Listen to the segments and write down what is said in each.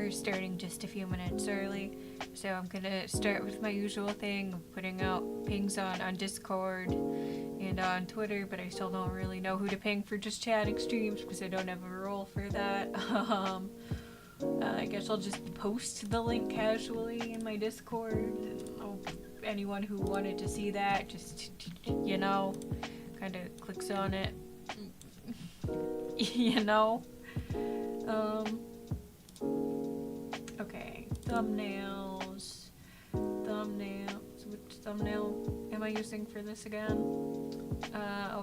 we're starting just a few minutes early, so I'm gonna start with my usual thing of putting out pings on Discord and on Twitter, but I still don't really know who to ping for Just Chatting streams because I don't have a role for that. I guess I'll just post the link casually in my Discord, and anyone who wanted to see that just, kind of clicks on it. Okay, thumbnails. Which thumbnail am I using for this again?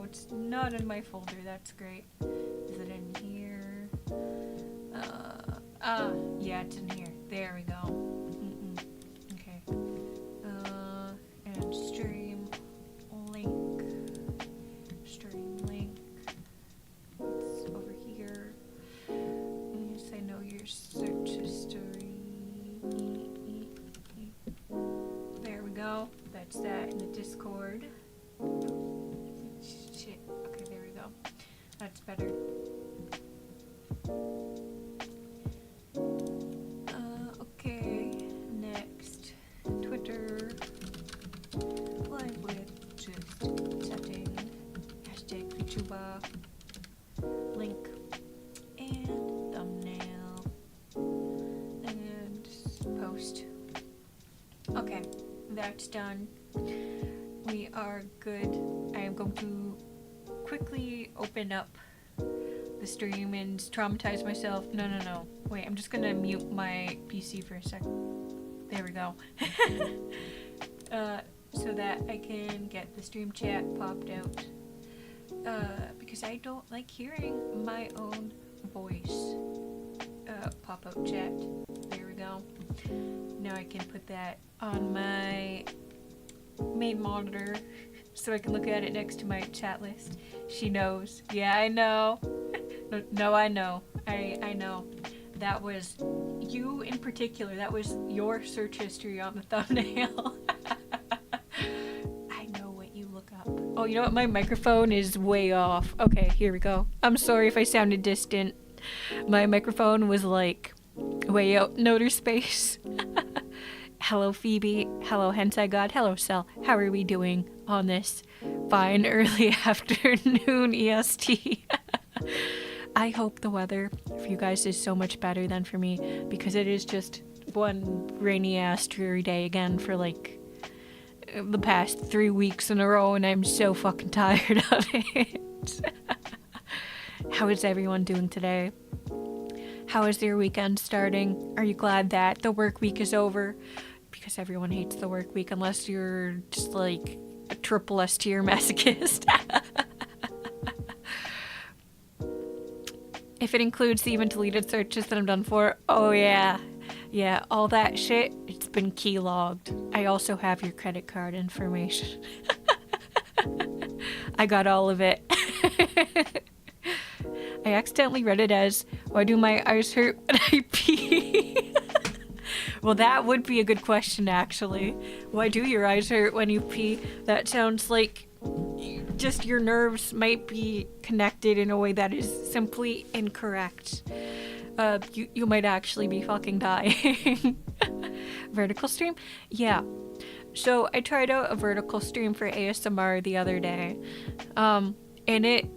It's not in my folder, that's great. Is it in here? Yeah, it's in here. There we go. Okay. And stream link. It's over here. Yes, I know your search history. There we go. That's that in the Discord. Shit. Okay, there we go. That's better. Okay. Next. Twitter. Live with Just Chatting. #Vtuber. Link. And thumbnail. And post. Okay. That's done. We are good. I am going to quickly open up the stream and traumatize myself. No. Wait, I'm just gonna mute my PC for a second. There we go. So that I can get the stream chat popped out. Because I don't like hearing my own voice. Pop up chat. There we go. Now I can put that on my main monitor so I can look at it next to my chat list. She knows. Yeah, I know. No, I know. I know. That was you in particular. That was your search history on the thumbnail. I know what you look up. Oh, you know what? My microphone is way off. Okay, here we go. I'm sorry if I sounded distant. My microphone was like way out in outer space. Hello, Phoebe. Hello, Hentai God. Hello, Cell. How are we doing on this fine early afternoon EST? I hope the weather for you guys is so much better than for me, because it is just one rainy ass dreary day again for like the past 3 weeks in a row, and I'm so fucking tired of it. How is everyone doing today? How is your weekend starting? Are you glad that the work week is over? Because everyone hates the work week unless you're just like a triple S tier masochist. If it includes the even deleted searches that I'm done for, oh yeah, all that shit, it's been keylogged. I also have your credit card information. I got all of it. I accidentally read it as, why do my eyes hurt when I pee? Well, that would be a good question, actually. Why do your eyes hurt when you pee? That sounds like just your nerves might be connected in a way that is simply incorrect. You might actually be fucking dying. Vertical stream? Yeah. So I tried out a vertical stream for ASMR the other day. And it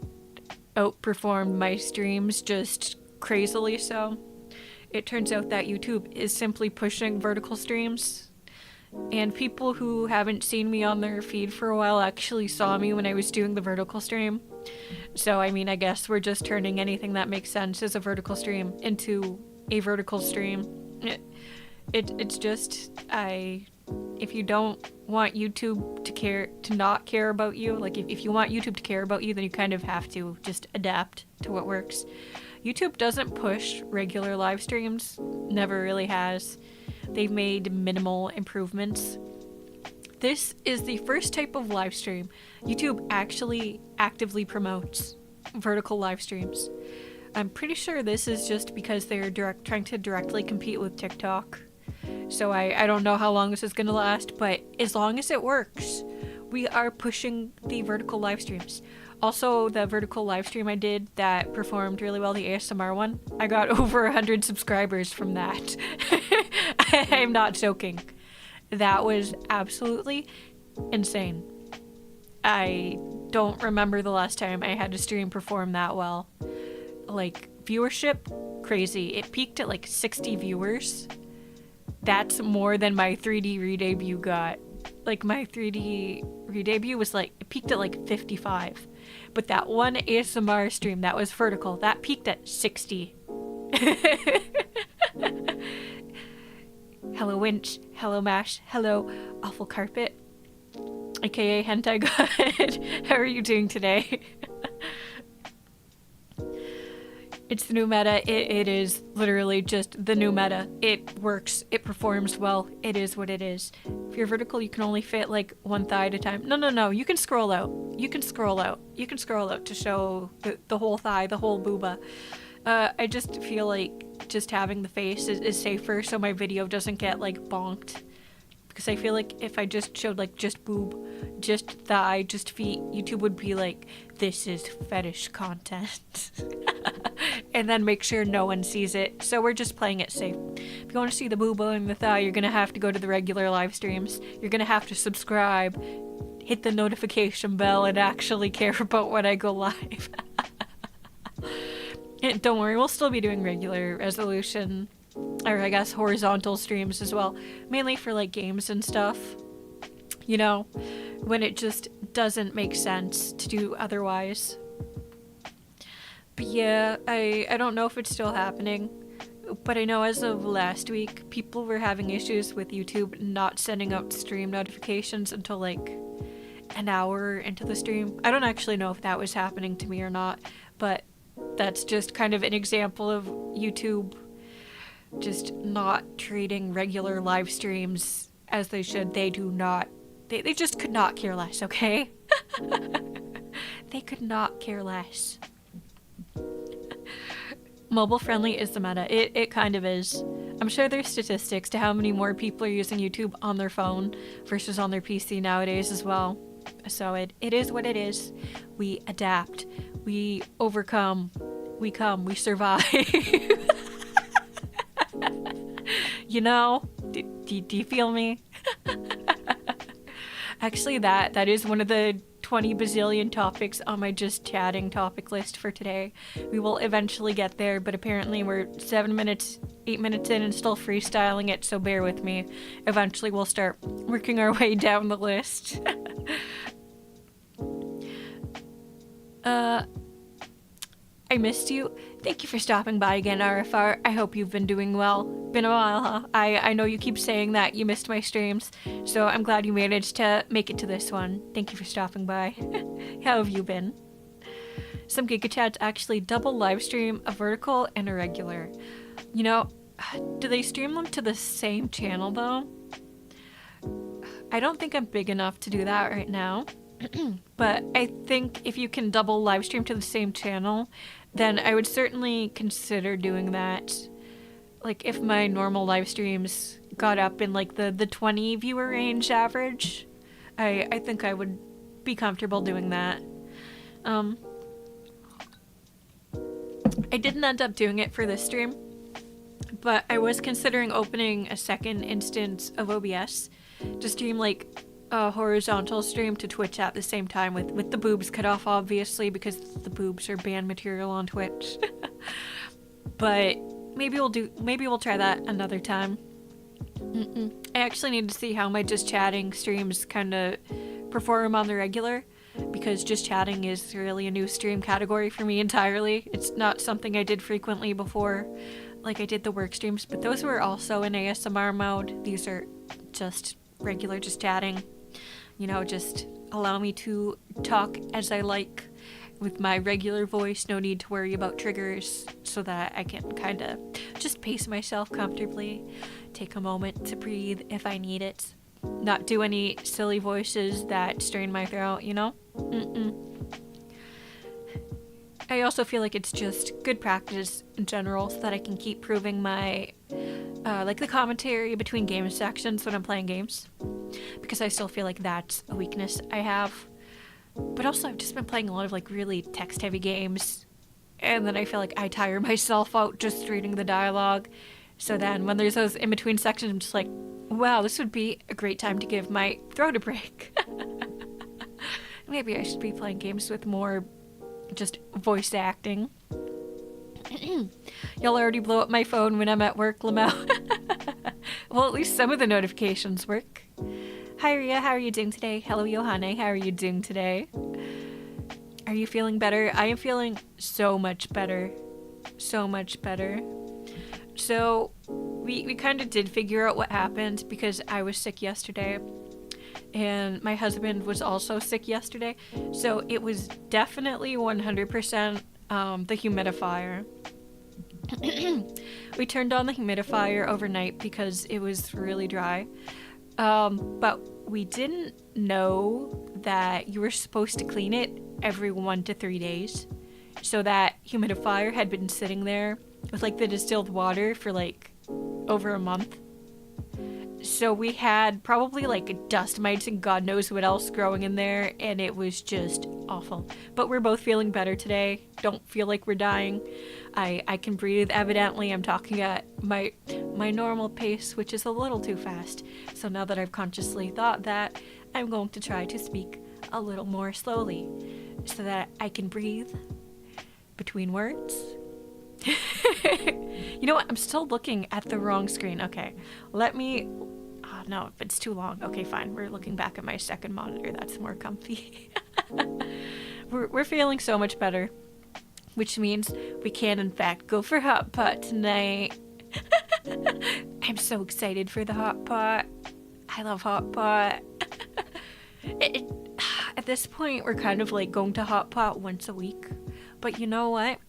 outperformed my streams just crazily so. It turns out that YouTube is simply pushing vertical streams, and people who haven't seen me on their feed for a while actually saw me when I was doing the vertical stream. So I mean, I guess we're just turning anything that makes sense as a vertical stream into a vertical stream. It's just, if you don't want YouTube to not care about you, like if you want YouTube to care about you, then you kind of have to just adapt to what works. YouTube doesn't push regular live streams, never really has. They've made minimal improvements. This is the first type of live stream YouTube actually actively promotes vertical live streams. I'm pretty sure this is just because they're trying to directly compete with TikTok. So I don't know how long this is gonna last, but as long as it works, we are pushing the vertical live streams. Also, the vertical live stream I did that performed really well, the ASMR one, I got over 100 subscribers from that. I'm not joking. That was absolutely insane. I don't remember the last time I had a stream perform that well. Like, viewership, crazy. It peaked at like 60 viewers. That's more than my 3D re-debut got. Like, my 3D re-debut was like, it peaked at like 55. But that one ASMR stream that was vertical, that peaked at 60. Hello Winch, hello Mash, hello Awful Carpet, aka Hentai God. How are you doing today? It's the new meta. It is literally just the new meta. It works. It performs well. It is what it is. If you're vertical, you can only fit like one thigh at a time. No. You can scroll out. You can scroll out. You can scroll out to show the whole thigh, the whole booba. I just feel like just having the face is safer so my video doesn't get like bonked. Because I feel like if I just showed like just boob, just thigh, just feet, YouTube would be like, this is fetish content. And then make sure no one sees it. So we're just playing it safe. If you want to see the booba and the thigh, you're going to have to go to the regular live streams. You're going to have to subscribe, hit the notification bell, and actually care about when I go live. And don't worry, we'll still be doing regular resolution, or I guess horizontal streams as well, mainly for like games and stuff, you know, when it just doesn't make sense to do otherwise. But yeah, I don't know if it's still happening, but I know as of last week, people were having issues with YouTube not sending out stream notifications until like an hour into the stream. I don't actually know if that was happening to me or not, but that's just kind of an example of YouTube just not treating regular live streams as they should. They do not. They just could not care less, okay? They could not care less. Mobile friendly is the meta. It kind of is. I'm sure there's statistics to how many more people are using YouTube on their phone versus on their PC nowadays as well. So it is what it is. We adapt. We overcome. We come. We survive. You know? Do you feel me? Actually, that is one of the 20 bazillion topics on my Just Chatting topic list for today. We will eventually get there, but apparently we're 8 minutes in and still freestyling it, so bear with me. Eventually we'll start working our way down the list. I missed you. Thank you for stopping by again, RFR. I hope you've been doing well. Been a while, huh? I know you keep saying that you missed my streams, so I'm glad you managed to make it to this one. Thank you for stopping by. How have you been? Some Giga Chats actually double live stream a vertical and a regular. You know, do they stream them to the same channel though? I don't think I'm big enough to do that right now. But I think if you can double live stream to the same channel, then I would certainly consider doing that. Like if my normal live streams got up in like the 20 viewer range average, I think I would be comfortable doing that. I didn't end up doing it for this stream, but I was considering opening a second instance of OBS to stream like a horizontal stream to Twitch at the same time with the boobs cut off, obviously, because the boobs are banned material on Twitch. But maybe we'll try that another time. I actually need to see how my Just Chatting streams kind of perform on the regular, because Just Chatting is really a new stream category for me entirely. It's not something I did frequently before, like I did the work streams, but those were also in ASMR mode. These are just regular Just Chatting. You know, just allow me to talk as I like with my regular voice, no need to worry about triggers, so that I can kind of just pace myself comfortably, take a moment to breathe if I need it, not do any silly voices that strain my throat, you know? I also feel like it's just good practice in general so that I can keep proving my, like the commentary between game sections when I'm playing games. Because I still feel like that's a weakness I have. But also I've just been playing a lot of like really text heavy games, and then I feel like I tire myself out just reading the dialogue. So then when there's those in between sections, I'm just like, wow, this would be a great time to give my throat a break. Maybe I should be playing games with more just voice acting. Y'all already blow up my phone when I'm at work, Lamau. Well, at least some of the notifications work. Hi, Ria. How are you doing today? Hello, Johanne. How are you doing today? Are you feeling better? I am feeling so much better. So much better. So, we kind of did figure out what happened because I was sick yesterday. And my husband was also sick yesterday. So, it was definitely 100% the humidifier. We turned on the humidifier overnight because it was really dry. But we didn't know that you were supposed to clean it every 1 to 3 days. So that humidifier had been sitting there with like the distilled water for like over a month. So we had probably like dust mites and God knows what else growing in there, and it was just awful. But we're both feeling better today. Don't feel like we're dying. I can breathe. Evidently, I'm talking at my normal pace, which is a little too fast. So now that I've consciously thought that, I'm going to try to speak a little more slowly so that I can breathe between words. You know what? I'm still looking at the wrong screen. Okay, let me... Oh, no, it's too long. Okay, fine. We're looking back at my second monitor. That's more comfy. We're feeling so much better, which means we can, in fact, go for hot pot tonight. I'm so excited for the hot pot. I love hot pot. At this point, we're kind of like going to hot pot once a week. But you know what?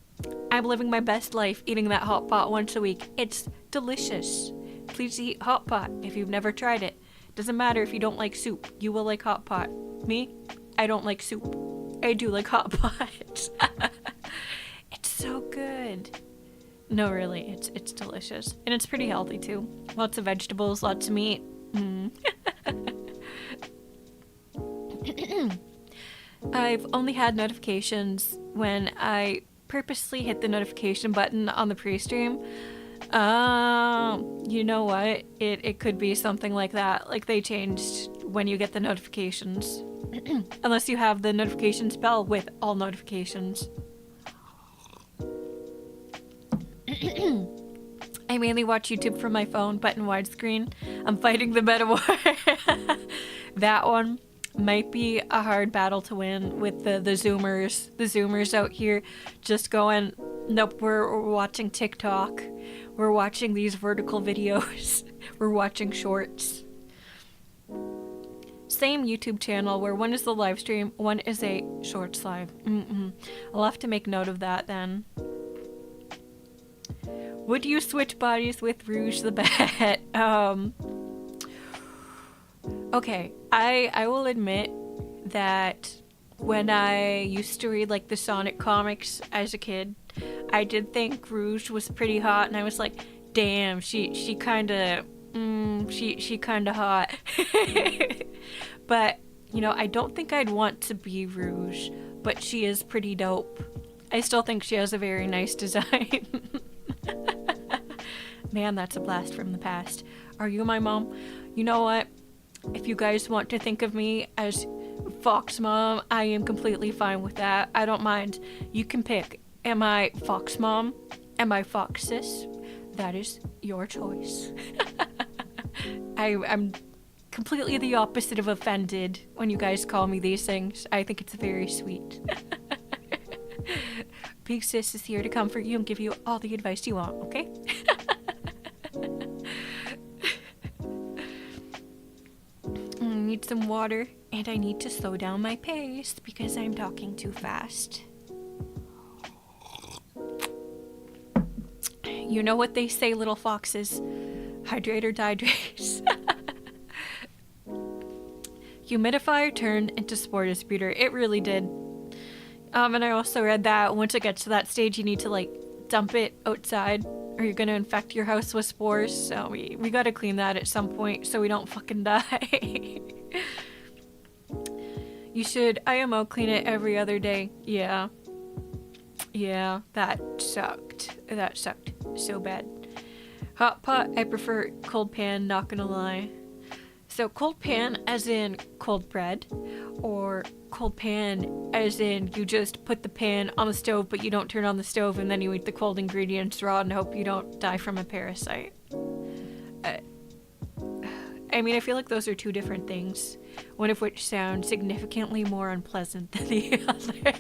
I'm living my best life eating that hot pot once a week. It's delicious. Please eat hot pot if you've never tried it. Doesn't matter if you don't like soup. You will like hot pot. Me? I don't like soup. I do like hot pot. It's so good. No, really, it's delicious. And it's pretty healthy too. Lots of vegetables, lots of meat. I've only had notifications when I purposely hit the notification button on the pre-stream. You know what? It could be something like that. Like they changed when you get the notifications. Unless you have the notifications bell with all notifications. I mainly watch YouTube from my phone, but in widescreen. I'm fighting the meta war. That one might be a hard battle to win with the zoomers. The zoomers out here just going, nope, we're watching TikTok. We're watching these vertical videos. We're watching shorts. Same YouTube channel where one is the live stream, one is a shorts live. I'll have to make note of that then. Would you switch bodies with Rouge the Bat? Okay, I will admit that when I used to read like the Sonic comics as a kid, I did think Rouge was pretty hot, and I was like, damn, she kinda hot. But, you know, I don't think I'd want to be Rouge, but she is pretty dope. I still think she has a very nice design. Man, that's a blast from the past. Are you my mom? You know what? If you guys want to think of me as Fox Mom, I am completely fine with that. I don't mind. You can pick. Am I Fox Mom? Am I Fox Sis? That is your choice. I'm completely the opposite of offended when you guys call me these things. I think it's very sweet. Big Sis is here to comfort you and give you all the advice you want, okay? I need some water, and I need to slow down my pace because I'm talking too fast. You know what they say, little foxes. Hydrate or dehydrate. Humidifier turned into spore disputer. It really did. And I also read that once it gets to that stage, you need to, like, dump it outside or you're gonna infect your house with spores. So we gotta clean that at some point so we don't fucking die. You should IMO clean it every other day. Yeah. Yeah, that sucked. That sucked so bad. Hot pot, I prefer cold pan, not gonna lie. So cold pan as in cold bread, or cold pan as in you just put the pan on the stove but you don't turn on the stove and then you eat the cold ingredients raw and hope you don't die from a parasite. I mean, I feel like those are two different things, one of which sounds significantly more unpleasant than the other.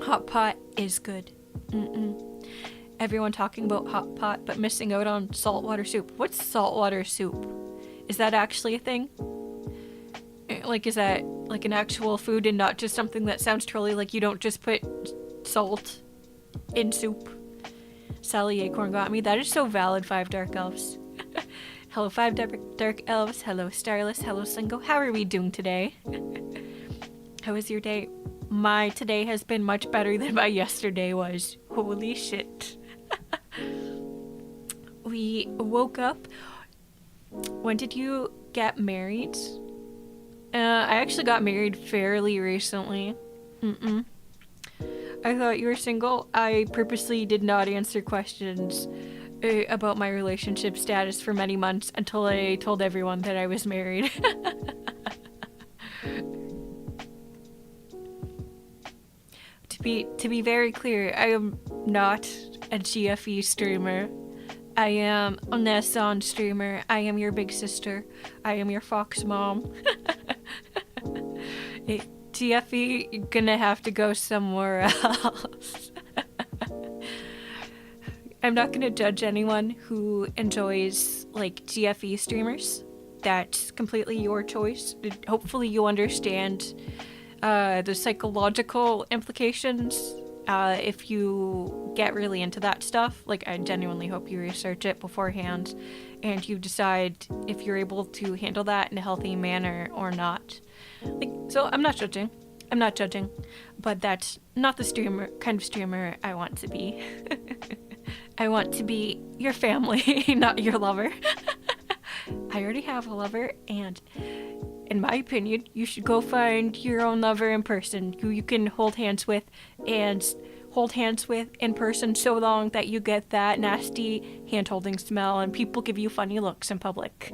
Hot pot is good. Everyone talking about hot pot but missing out on saltwater soup. What's saltwater soup? Is that actually a thing? Like, is that like an actual food and not just something that sounds trolly, like you don't just put salt in soup? Sally Acorn got me. That is so valid, 5 Dark Elves. Hello, 5 Dark Elves. Hello, Starless. Hello, Single. How are we doing today? How was your day? My today has been much better than my yesterday was. Holy shit. We woke up. When did you get married? I actually got married fairly recently. I thought you were single. I purposely did not answer questions about my relationship status for many months until I told everyone that I was married. To be very clear, I am not a GFE streamer. I am a Nesson streamer. I am your big sister. I am your fox mom. GFE, you're gonna have to go somewhere else. I'm not gonna judge anyone who enjoys like GFE streamers. That's completely your choice. Hopefully you understand the psychological implications if you get really into that stuff. Like, I genuinely hope you research it beforehand and you decide if you're able to handle that in a healthy manner or not. Like, so I'm not judging, but that's not the kind of streamer I want to be. I want to be your family, not your lover. I already have a lover, and in my opinion, you should go find your own lover in person, who you can hold hands with in person so long that you get that nasty hand-holding smell and people give you funny looks in public.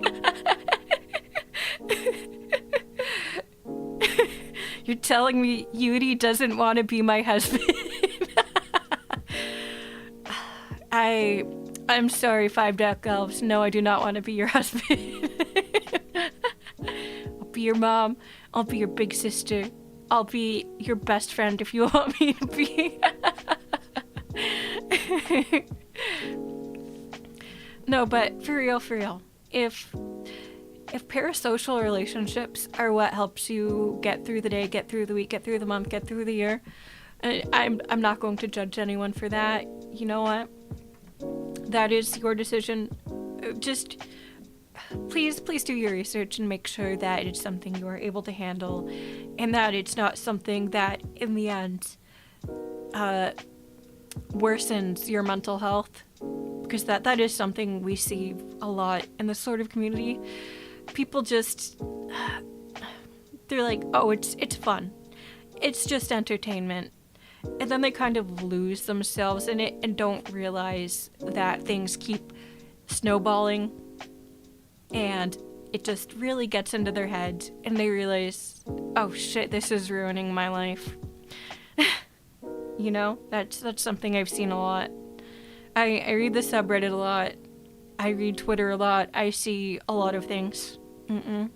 You're telling me Yuri doesn't want to be my husband? I'm sorry, 5 Dark Elves. No, I do not want to be your husband. I'll be your mom. I'll be your big sister. I'll be your best friend if you want me to be. No, but for real. If parasocial relationships are what helps you get through the day, get through the week, get through the month, get through the year, I'm not going to judge anyone for that. You know what? That is your decision. Just please do your research and make sure that it's something you are able to handle and that it's not something that in the end worsens your mental health, because that is something we see a lot in this sort of community. People just they're like, oh, it's fun, it's just entertainment, and then they kind of lose themselves in it and don't realize that things keep snowballing and it just really gets into their head and they realize, oh shit, this is ruining my life. You know, that's something I've seen a lot. I read the subreddit a lot. I read Twitter a lot. I see a lot of things. I'm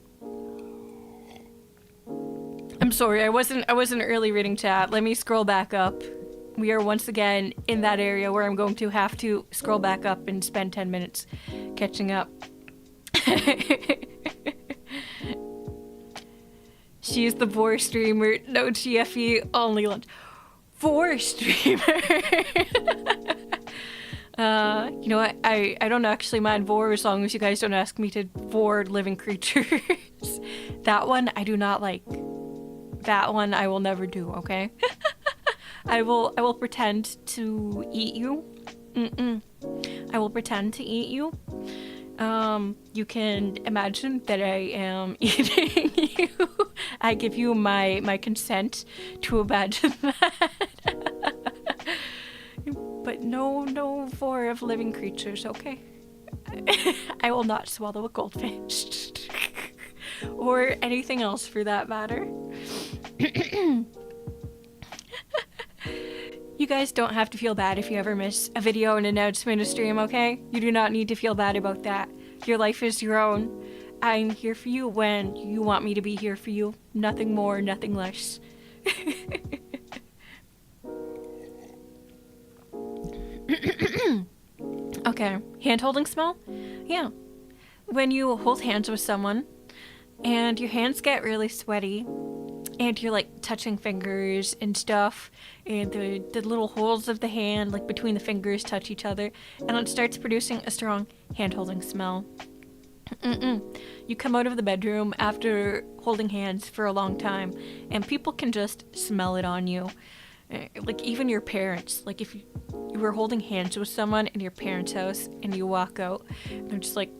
sorry, I wasn't early reading chat. Let me scroll back up. We are once again in that area where I'm going to have to scroll back up and spend 10 minutes catching up. She's the vor streamer. No GFE, only lunch. Vor streamer. You know what? I don't actually mind vor as long as you guys don't ask me to vor living creatures. That one I do not like. That one I will never do, okay? I will pretend to eat you. I will pretend to eat you. You can imagine that I am eating you. I give you my consent to imagine that. But no for of living creatures, okay? I will not swallow a goldfish. Or anything else for that matter. You guys don't have to feel bad if you ever miss a video, an announcement, a stream, okay? You do not need to feel bad about that. Your life is your own. I'm here for you when you want me to be here for you. Nothing more, nothing less. Okay, hand-holding smell? Yeah. When you hold hands with someone, and your hands get really sweaty, and you're like touching fingers and stuff, and the little holes of the hand, like between the fingers, touch each other, and it starts producing a strong hand-holding smell. You come out of the bedroom after holding hands for a long time, and people can just smell it on you. Like even your parents, like if you were holding hands with someone in your parents' house and you walk out, they're just like,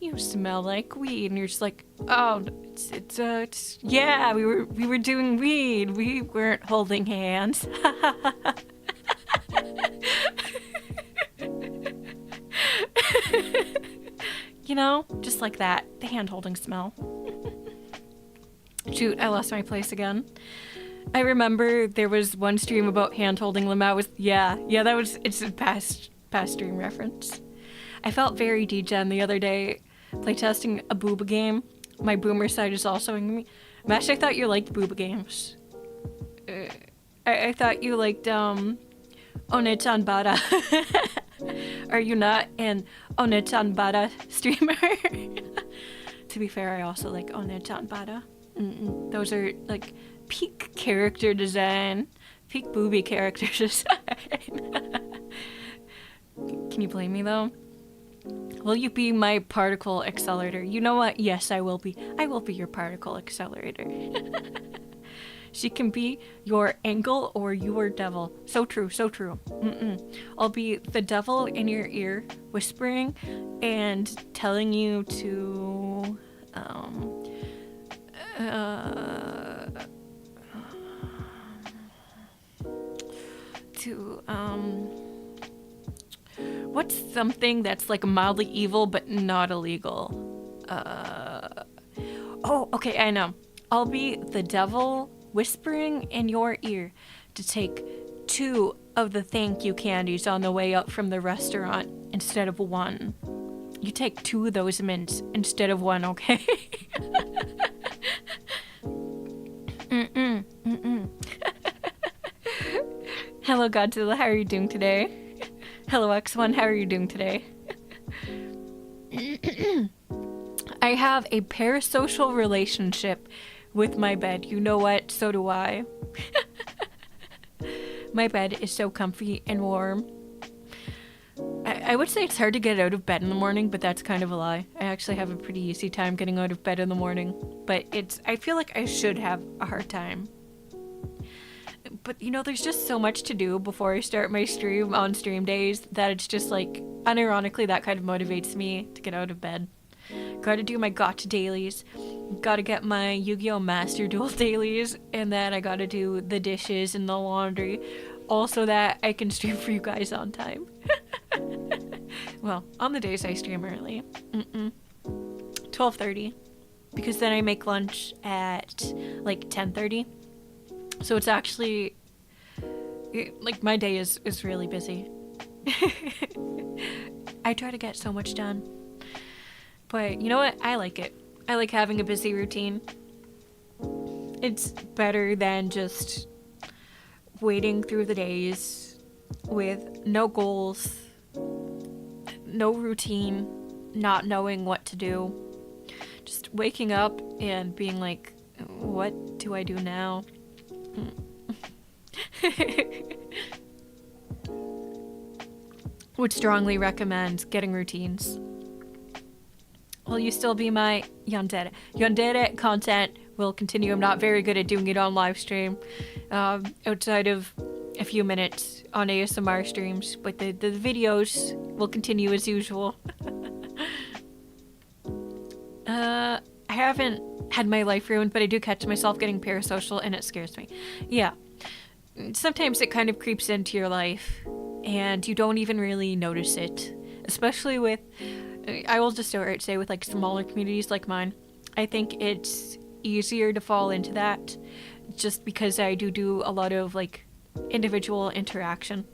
you smell like weed, and you're just like, oh, it's yeah, we were doing weed, we weren't holding hands. You know, just like that, the hand-holding smell. Shoot, I lost my place again. I remember there was one stream about hand-holding Lamau was, it's a past stream reference. I felt very degen the other day playtesting a booba game. My boomer side is also in me. Mash, I thought you liked booba games. I thought you liked, Onechan Bara. Are you not an Onechan Bara streamer? To be fair, I also like Onechan Bara. Those are, like, peak character design. Peak booby character design. Can you blame me, though? Will you be my particle accelerator? You know what? Yes, I will be. I will be your particle accelerator. She can be your angel or your devil. So true, so true. I'll be the devil in your ear, whispering and telling you to, what's something that's like mildly evil but not illegal? Oh, okay, I know. I'll be the devil whispering in your ear to take 2 of the thank you candies on the way out from the restaurant instead of 1. You take 2 of those mints instead of 1, okay? Hello, Godzilla, how are you doing today? Hello, X1, how are you doing today? I have a parasocial relationship with my bed. You know what? So do I. My bed is so comfy and warm. I would say it's hard to get out of bed in the morning, but that's kind of a lie. I actually have a pretty easy time getting out of bed in the morning. But I feel like I should have a hard time. But, you know, there's just so much to do before I start my stream on stream days that it's just like, unironically, that kind of motivates me to get out of bed. Gotta do my gotcha dailies. Gotta get my Yu-Gi-Oh! Master Duel dailies. And then I gotta do the dishes and the laundry. All so that I can stream for you guys on time. Well, on the days I stream early. 12:30. Because then I make lunch at like 10:30. So it's actually, like, my day is really busy. I try to get so much done. But you know what? I like it. I like having a busy routine. It's better than just waiting through the days with no goals, no routine, not knowing what to do. Just waking up and being like, what do I do now? Would strongly recommend getting routines. Will you still be my yandere? Yandere content will continue. I'm not very good at doing it on live stream, outside of a few minutes on ASMR streams, but the videos will continue as usual. haven't had my life ruined, but I do catch myself getting parasocial, and it scares me. Yeah. Sometimes it kind of creeps into your life, and you don't even really notice it. Especially with, I will just outright say, with like smaller communities like mine, I think it's easier to fall into that just because I do a lot of like individual interaction.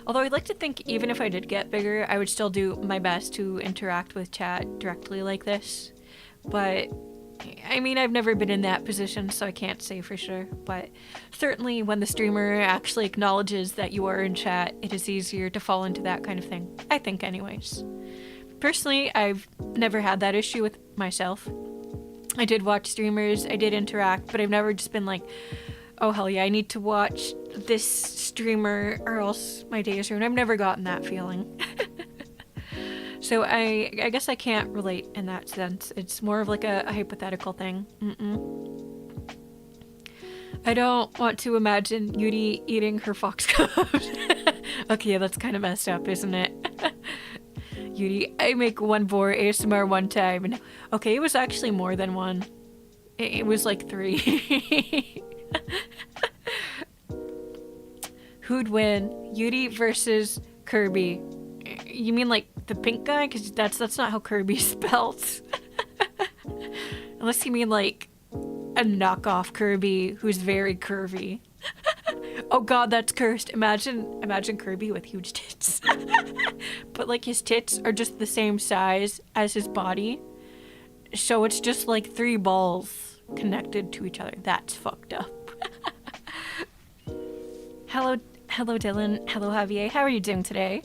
Although I'd like to think even if I did get bigger, I would still do my best to interact with chat directly like this. But I mean, I've never been in that position, so I can't say for sure. But certainly when the streamer actually acknowledges that you are in chat, it is easier to fall into that kind of thing. I think anyways. Personally, I've never had that issue with myself. I did watch streamers, I did interact, but I've never just been like, oh hell yeah, I need to watch this streamer or else my day is ruined. I've never gotten that feeling. So I guess I can't relate in that sense. It's more of like a hypothetical thing. I don't want to imagine Yuri eating her foxglove. Okay, that's kind of messed up, isn't it? Yuri, I make one boar ASMR one time. And okay, it was actually more than one. It was like 3. Who'd win? Yuri versus Kirby. You mean like the pink guy? Because that's not how Kirby's spelled. Unless you mean like a knockoff Kirby who's very curvy. Oh god, that's cursed. Imagine Kirby with huge tits. But like his tits are just the same size as his body. So it's just like 3 balls connected to each other. That's fucked up. Hello Dylan. Hello Javier. How are you doing today?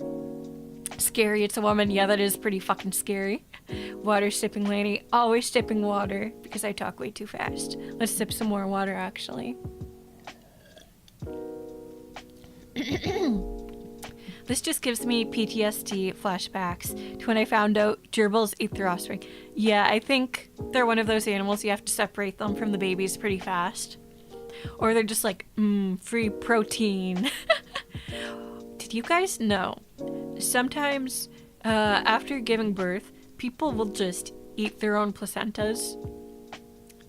Scary, it's a woman. Yeah, that is pretty fucking scary. Water sipping lady. Always sipping water because I talk way too fast. Let's sip some more water, actually. This just gives me PTSD flashbacks to when I found out gerbils eat their offspring. Yeah, I think they're one of those animals you have to separate them from the babies pretty fast. Or they're just like, free protein. Did you guys know? Sometimes, after giving birth, people will just eat their own placentas.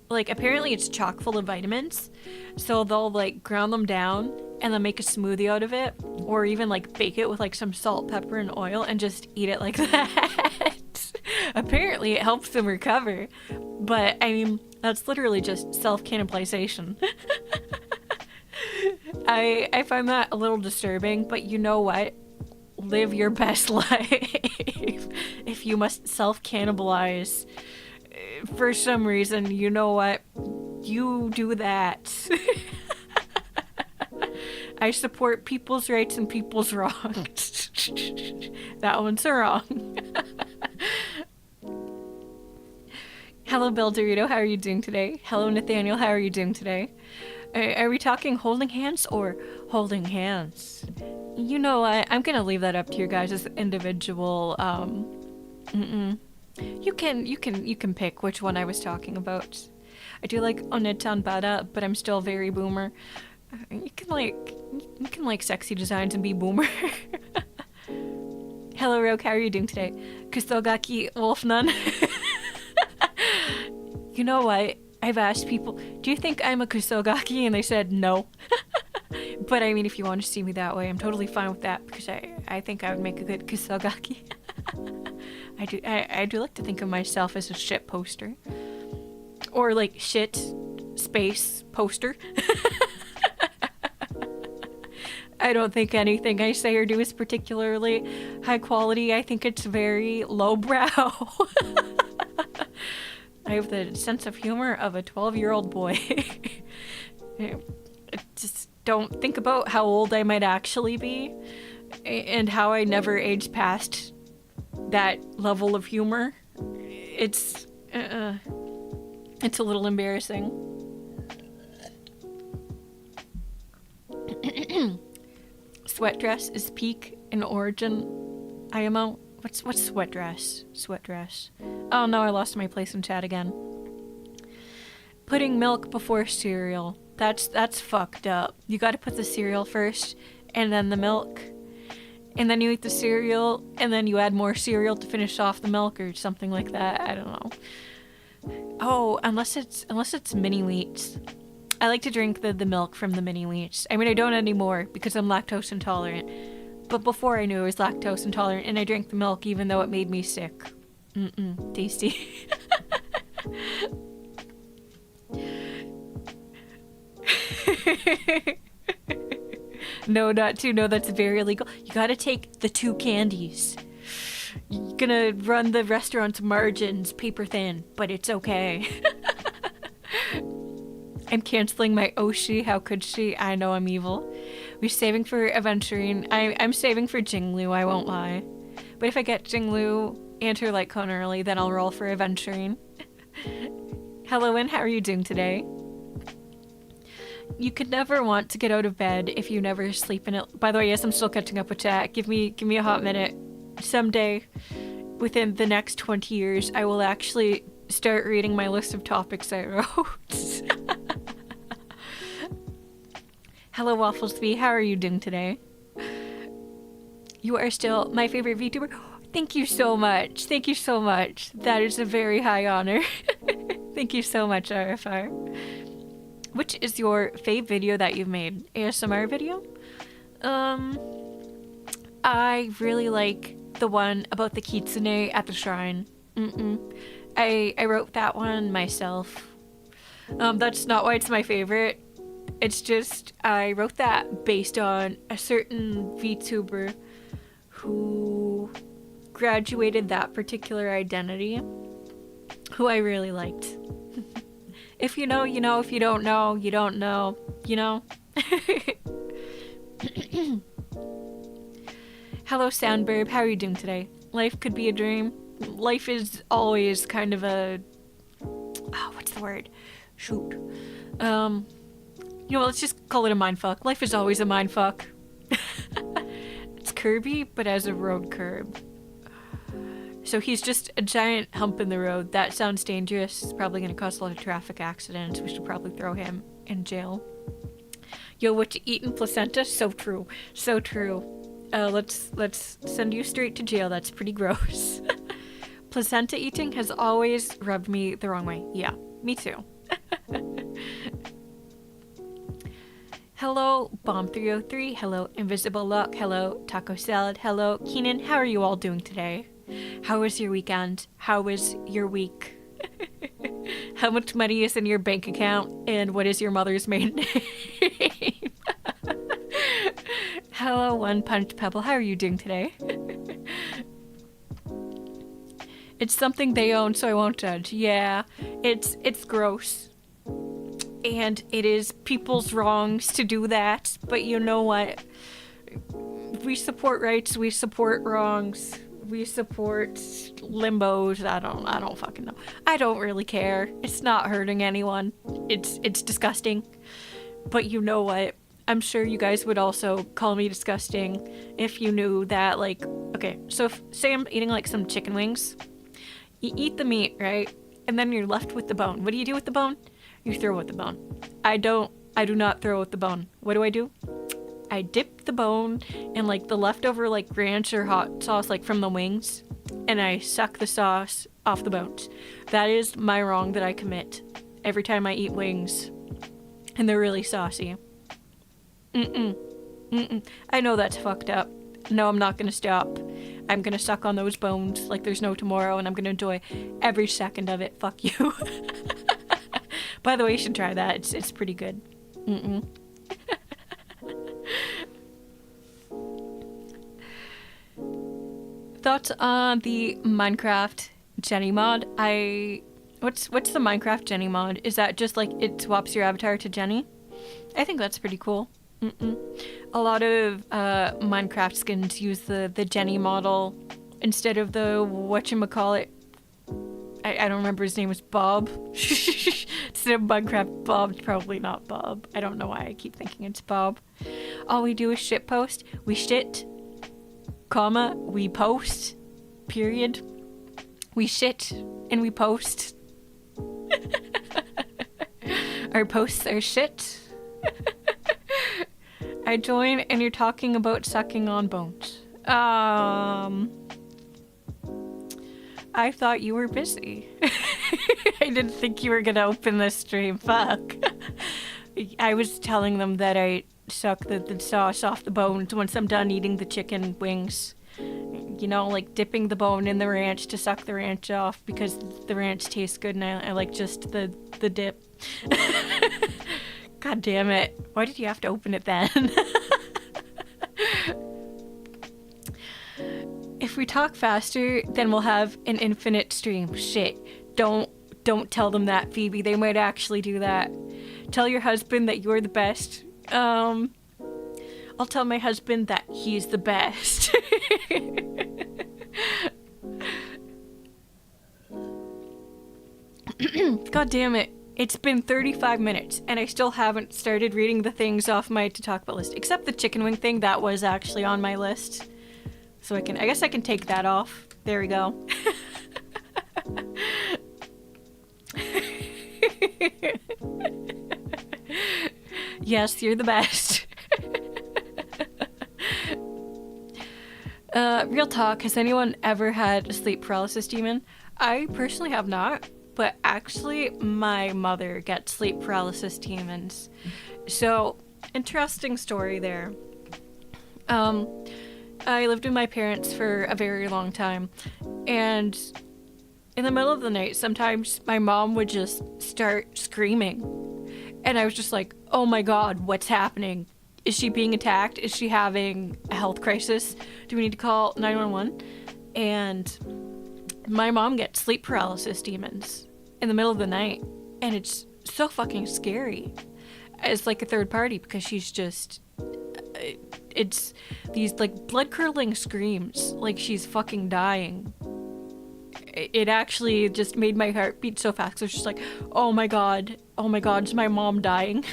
Like, apparently it's chock full of vitamins. So they'll, like, ground them down and then make a smoothie out of it. Or even, like, bake it with, like, some salt, pepper, and oil and just eat it like that. Apparently it helps them recover. But, I mean, that's literally just self-cannibalization. I find that a little disturbing, but you know what? Live your best life. If you must self-cannibalize for some reason, you know what? You do that. I support people's rights and people's wrongs. That one's wrong. Hello, Bill Dorito. How are you doing today? Hello, Nathaniel. How are you doing today? Are we talking holding hands or holding hands? You know what? I'm gonna leave that up to your guys' individual. You can pick which one I was talking about. I do like Onetan Bada, but I'm still very boomer. You can like sexy designs and be boomer. Hello, Rogue. How are you doing today? Kusogaki Wolf Nun. You know what? I've asked people, do you think I'm a kusogaki? And they said no. But I mean, if you want to see me that way, I'm totally fine with that because I think I would make a good kusogaki. I do like to think of myself as a shit poster. Or like shit space poster. I don't think anything I say or do is particularly high quality. I think it's very lowbrow. I have the sense of humor of a 12-year-old boy. Just don't think about how old I might actually be and how I never aged past that level of humor. It's a little embarrassing. Sweat dress is peak in origin IMO. What's sweat dress? Sweat dress. Oh no, I lost my place in chat again. Putting milk before cereal. That's fucked up. You gotta put the cereal first, and then the milk. And then you eat the cereal, and then you add more cereal to finish off the milk or something like that. I don't know. Oh, unless it's mini wheats. I like to drink the milk from the mini wheats. I mean, I don't anymore because I'm lactose intolerant. But before I knew I was lactose intolerant, and I drank the milk even though it made me sick. Tasty. No, not two. No, that's very illegal. You gotta take the 2 candies. You're gonna run the restaurant's margins paper thin, but it's okay. I'm canceling my Oshi. How could she? I know I'm evil. We're saving for Aventurine. I'm saving for Jinglu, I won't lie. But if I get Jinglu and her light cone early, then I'll roll for Aventurine. Hello, and how are you doing today? You could never want to get out of bed if you never sleep in it. By the way, yes, I'm still catching up with chat. Give me a hot minute. Someday, within the next 20 years, I will actually start reading my list of topics I wrote. Hello, Wafflesby. How are you doing today? You are still my favorite VTuber. Thank you so much. Thank you so much. That is a very high honor. Thank you so much, RFR. Which is your fave video that you've made? ASMR video? I really like the one about the kitsune at the shrine. I wrote that one myself. That's not why it's my favorite. It's just I wrote that based on a certain VTuber who graduated that particular identity, who I really liked. If you know, you know. If you don't know, you don't know. You know? Hello, Soundburb. How are you doing today? Life could be a dream. Life is always kind of a... Oh, what's the word? Shoot. You know, let's just call it a mindfuck. Life is always a mindfuck. It's Kirby, but as a road curb. So he's just a giant hump in the road. That sounds dangerous. It's probably going to cause a lot of traffic accidents. We should probably throw him in jail. Yo, what you eatin', placenta? So true. So true. Let's send you straight to jail. That's pretty gross. Placenta eating has always rubbed me the wrong way. Yeah, me too. Hello, Bomb303. Hello, Invisible Luck. Hello, Taco Salad. Hello, Keenan. How are you all doing today? How was your weekend? How was your week? How much money is in your bank account? And what is your mother's maiden name? Hello, One Punch Pebble. How are you doing today? It's something they own, so I won't judge. Yeah, it's gross. And it is people's wrongs to do that. But you know what? We support rights, we support wrongs. We support limbos. I don't fucking know. I don't really care. It's not hurting anyone. It's disgusting. But you know what? I'm sure you guys would also call me disgusting if you knew that, like, okay, so if, say I'm eating like some chicken wings, you eat the meat, right? And then you're left with the bone. What do you do with the bone? You throw out the bone. I do not throw out the bone. What do? I dip the bone in like the leftover like ranch or hot sauce like from the wings, and I suck the sauce off the bones. That is my wrong that I commit every time I eat wings, and they're really saucy. I know that's fucked up. No, I'm not gonna stop. I'm gonna suck on those bones like there's no tomorrow, and I'm gonna enjoy every second of it. Fuck you. By the way, you should try that. It's pretty good. Thoughts on the Minecraft Jenny mod? What's the Minecraft Jenny mod? Is that just like it swaps your avatar to Jenny? I think that's pretty cool. A lot of Minecraft skins use the Jenny model instead of the whatchamacallit. I don't remember, his name was Bob. Instead of Minecraft Bob, probably not Bob. I don't know why I keep thinking it's Bob. All we do is shit post. We shit, comma, we post, period. We shit and we post. Our posts are shit. I join and you're talking about sucking on bones. I thought you were busy. I didn't think you were gonna open this stream. Fuck. I was telling them that I suck the sauce off the bones once I'm done eating the chicken wings. You know, like dipping the bone in the ranch to suck the ranch off because the ranch tastes good and I like just the dip. God damn it. Why did you have to open it then? If we talk faster, then we'll have an infinite stream. Shit. Don't tell them that, Phoebe. They might actually do that. Tell your husband that you're the best. I'll tell my husband that he's the best. God damn it. It's been 35 minutes and I still haven't started reading the things off my to talk about list. Except the chicken wing thing, that was actually on my list. So I guess I can take that off. There we go. Yes, you're the best. Real talk, has anyone ever had a sleep paralysis demon? I personally have not, but actually my mother gets sleep paralysis demons. So, interesting story there. I lived with my parents for a very long time, and in the middle of the night, sometimes my mom would just start screaming. And I was just like, oh my god, what's happening? Is she being attacked? Is she having a health crisis? Do we need to call 911? And my mom gets sleep paralysis demons in the middle of the night. And it's so fucking scary. As like a third party, because she's just... It's these like blood-curdling screams, like she's fucking dying. It actually just made my heart beat so fast. I was just like, oh my god, is my mom dying?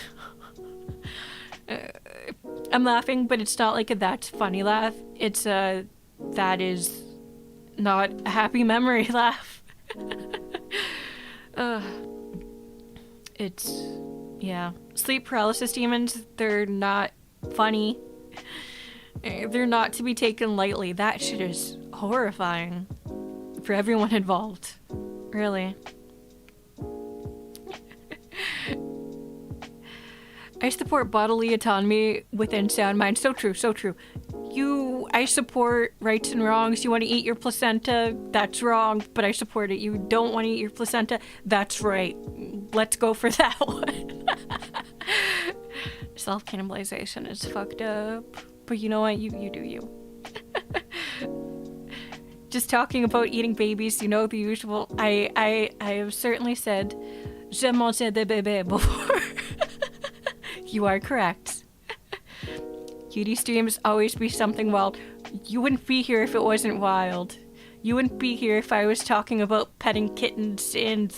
I'm laughing, but it's not like a that's funny laugh. It's a that is not a happy memory laugh. It's, yeah. Sleep paralysis demons, they're not funny. They're not to be taken lightly. That shit is horrifying for everyone involved. Really. I support bodily autonomy within sound mind. So true, so true. I support rights and wrongs. You want to eat your placenta? That's wrong, but I support it. You don't want to eat your placenta? That's right. Let's go for that one. Self-cannibalization is fucked up. But you know what? You do you. Just talking about eating babies, you know, the usual. I have certainly said, je mange des bébés before. You are correct. Cutie streams always be something wild. You wouldn't be here if it wasn't wild. You wouldn't be here if I was talking about petting kittens and,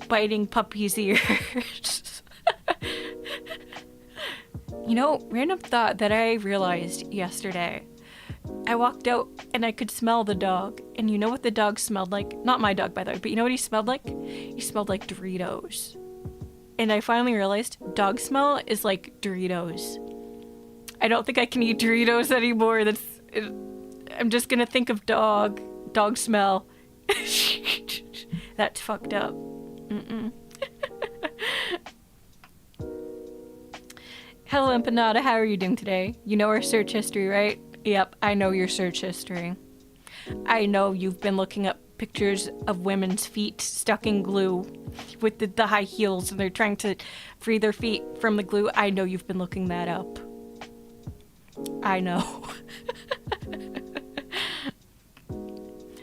biting puppies' ears. You know, random thought that I realized yesterday. I walked out and I could smell the dog. And you know what the dog smelled like? Not my dog, by the way, but you know what he smelled like? He smelled like Doritos. And I finally realized dog smell is like Doritos. I don't think I can eat Doritos anymore. I'm just gonna think of dog smell. That's fucked up. Hello, Empanada. How are you doing today? You know our search history, right? Yep, I know your search history. I know you've been looking up pictures of women's feet stuck in glue with the high heels and they're trying to free their feet from the glue. I know you've been looking that up. I know.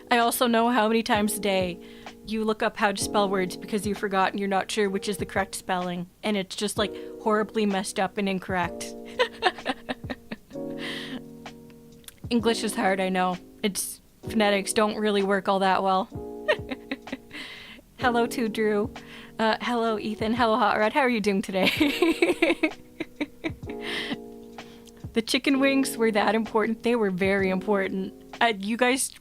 I also know how many times a day you look up how to spell words because you forgot and you're not sure which is the correct spelling. And it's just like horribly messed up and incorrect. English is hard, I know. Phonetics don't really work all that well. Hello to Drew. Hello Ethan. Hello Hot Rod. How are you doing today? The chicken wings were that important. They were very important. You guys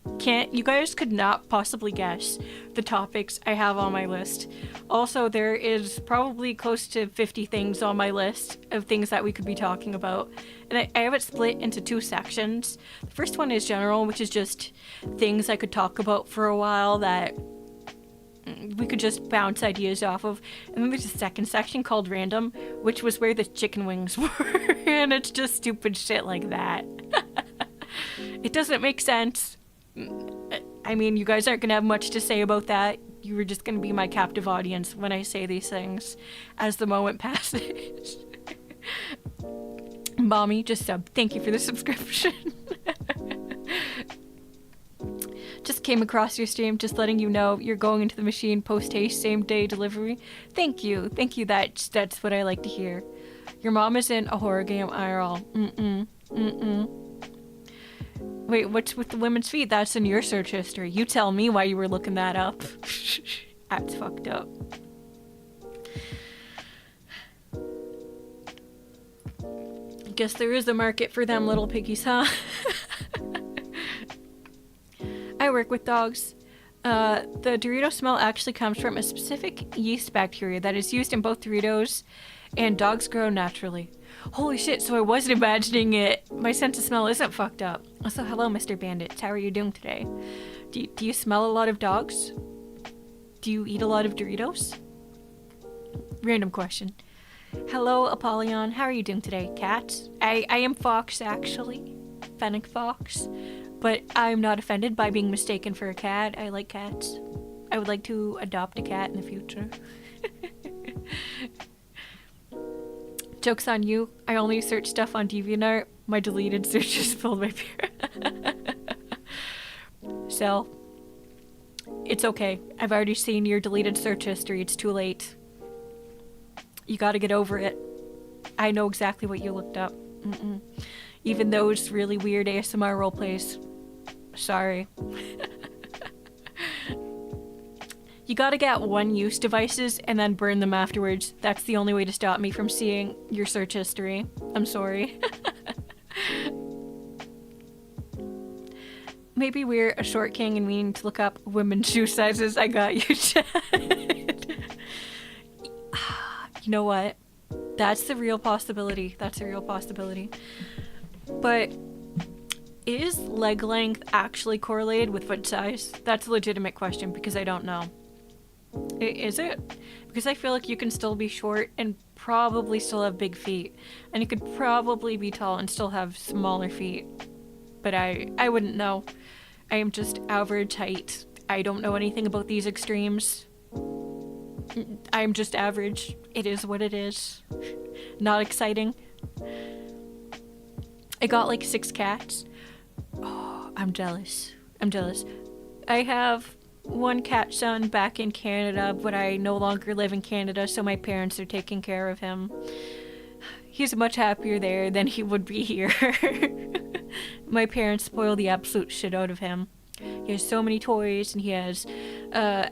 could not possibly guess the topics I have on my list. Also, there is probably close to 50 things on my list of things that we could be talking about. And I have it split into 2 sections. The first one is general, which is just things I could talk about for a while that we could just bounce ideas off of. And then there's a second section called random, which was where the chicken wings were. And it's just stupid shit like that. It doesn't make sense. I mean, you guys aren't going to have much to say about that. You were just going to be my captive audience when I say these things as the moment passes. Mommy, just sub. Thank you for the subscription. Just came across your stream, just letting you know you're going into the machine post-haste, same-day delivery. Thank you. Thank you. That's what I like to hear. Your mom is in a horror game IRL. Wait, what's with the women's feet? That's in your search history. You tell me why you were looking that up. That's fucked up. Guess there is a market for them little piggies, huh? I work with dogs. The Dorito smell actually comes from a specific yeast bacteria that is used in both Doritos and dogs grow naturally. Holy shit, so I wasn't imagining it. My sense of smell isn't fucked up. Also, hello, Mr. Bandits. How are you doing today? Do you smell a lot of dogs? Do you eat a lot of Doritos? Random question. Hello, Apollyon. How are you doing today? Cats? I am Fox, actually. Fennec Fox. But I'm not offended by being mistaken for a cat. I like cats. I would like to adopt a cat in the future. Joke's on you. I only search stuff on DeviantArt. My deleted searches filled my So, it's okay. I've already seen your deleted search history. It's too late. You gotta get over it. I know exactly what you looked up. Even those really weird ASMR roleplays. Sorry. You gotta get one-use devices and then burn them afterwards. That's the only way to stop me from seeing your search history. I'm sorry. Maybe we're a short king and we need to look up women's shoe sizes. I got you, Chad. You know what? That's the real possibility. That's a real possibility. But is leg length actually correlated with foot size? That's a legitimate question because I don't know. Is it? Because I feel like you can still be short and probably still have big feet. And you could probably be tall and still have smaller feet. But I wouldn't know. I am just average height. I don't know anything about these extremes. I'm just average. It is what it is. Not exciting. I got like 6 cats. Oh, I'm jealous. I'm jealous. I have one cat son back in Canada, but I no longer live in Canada, so my parents are taking care of him. He's much happier there than he would be here. My parents spoil the absolute shit out of him. He has so many toys, and he has a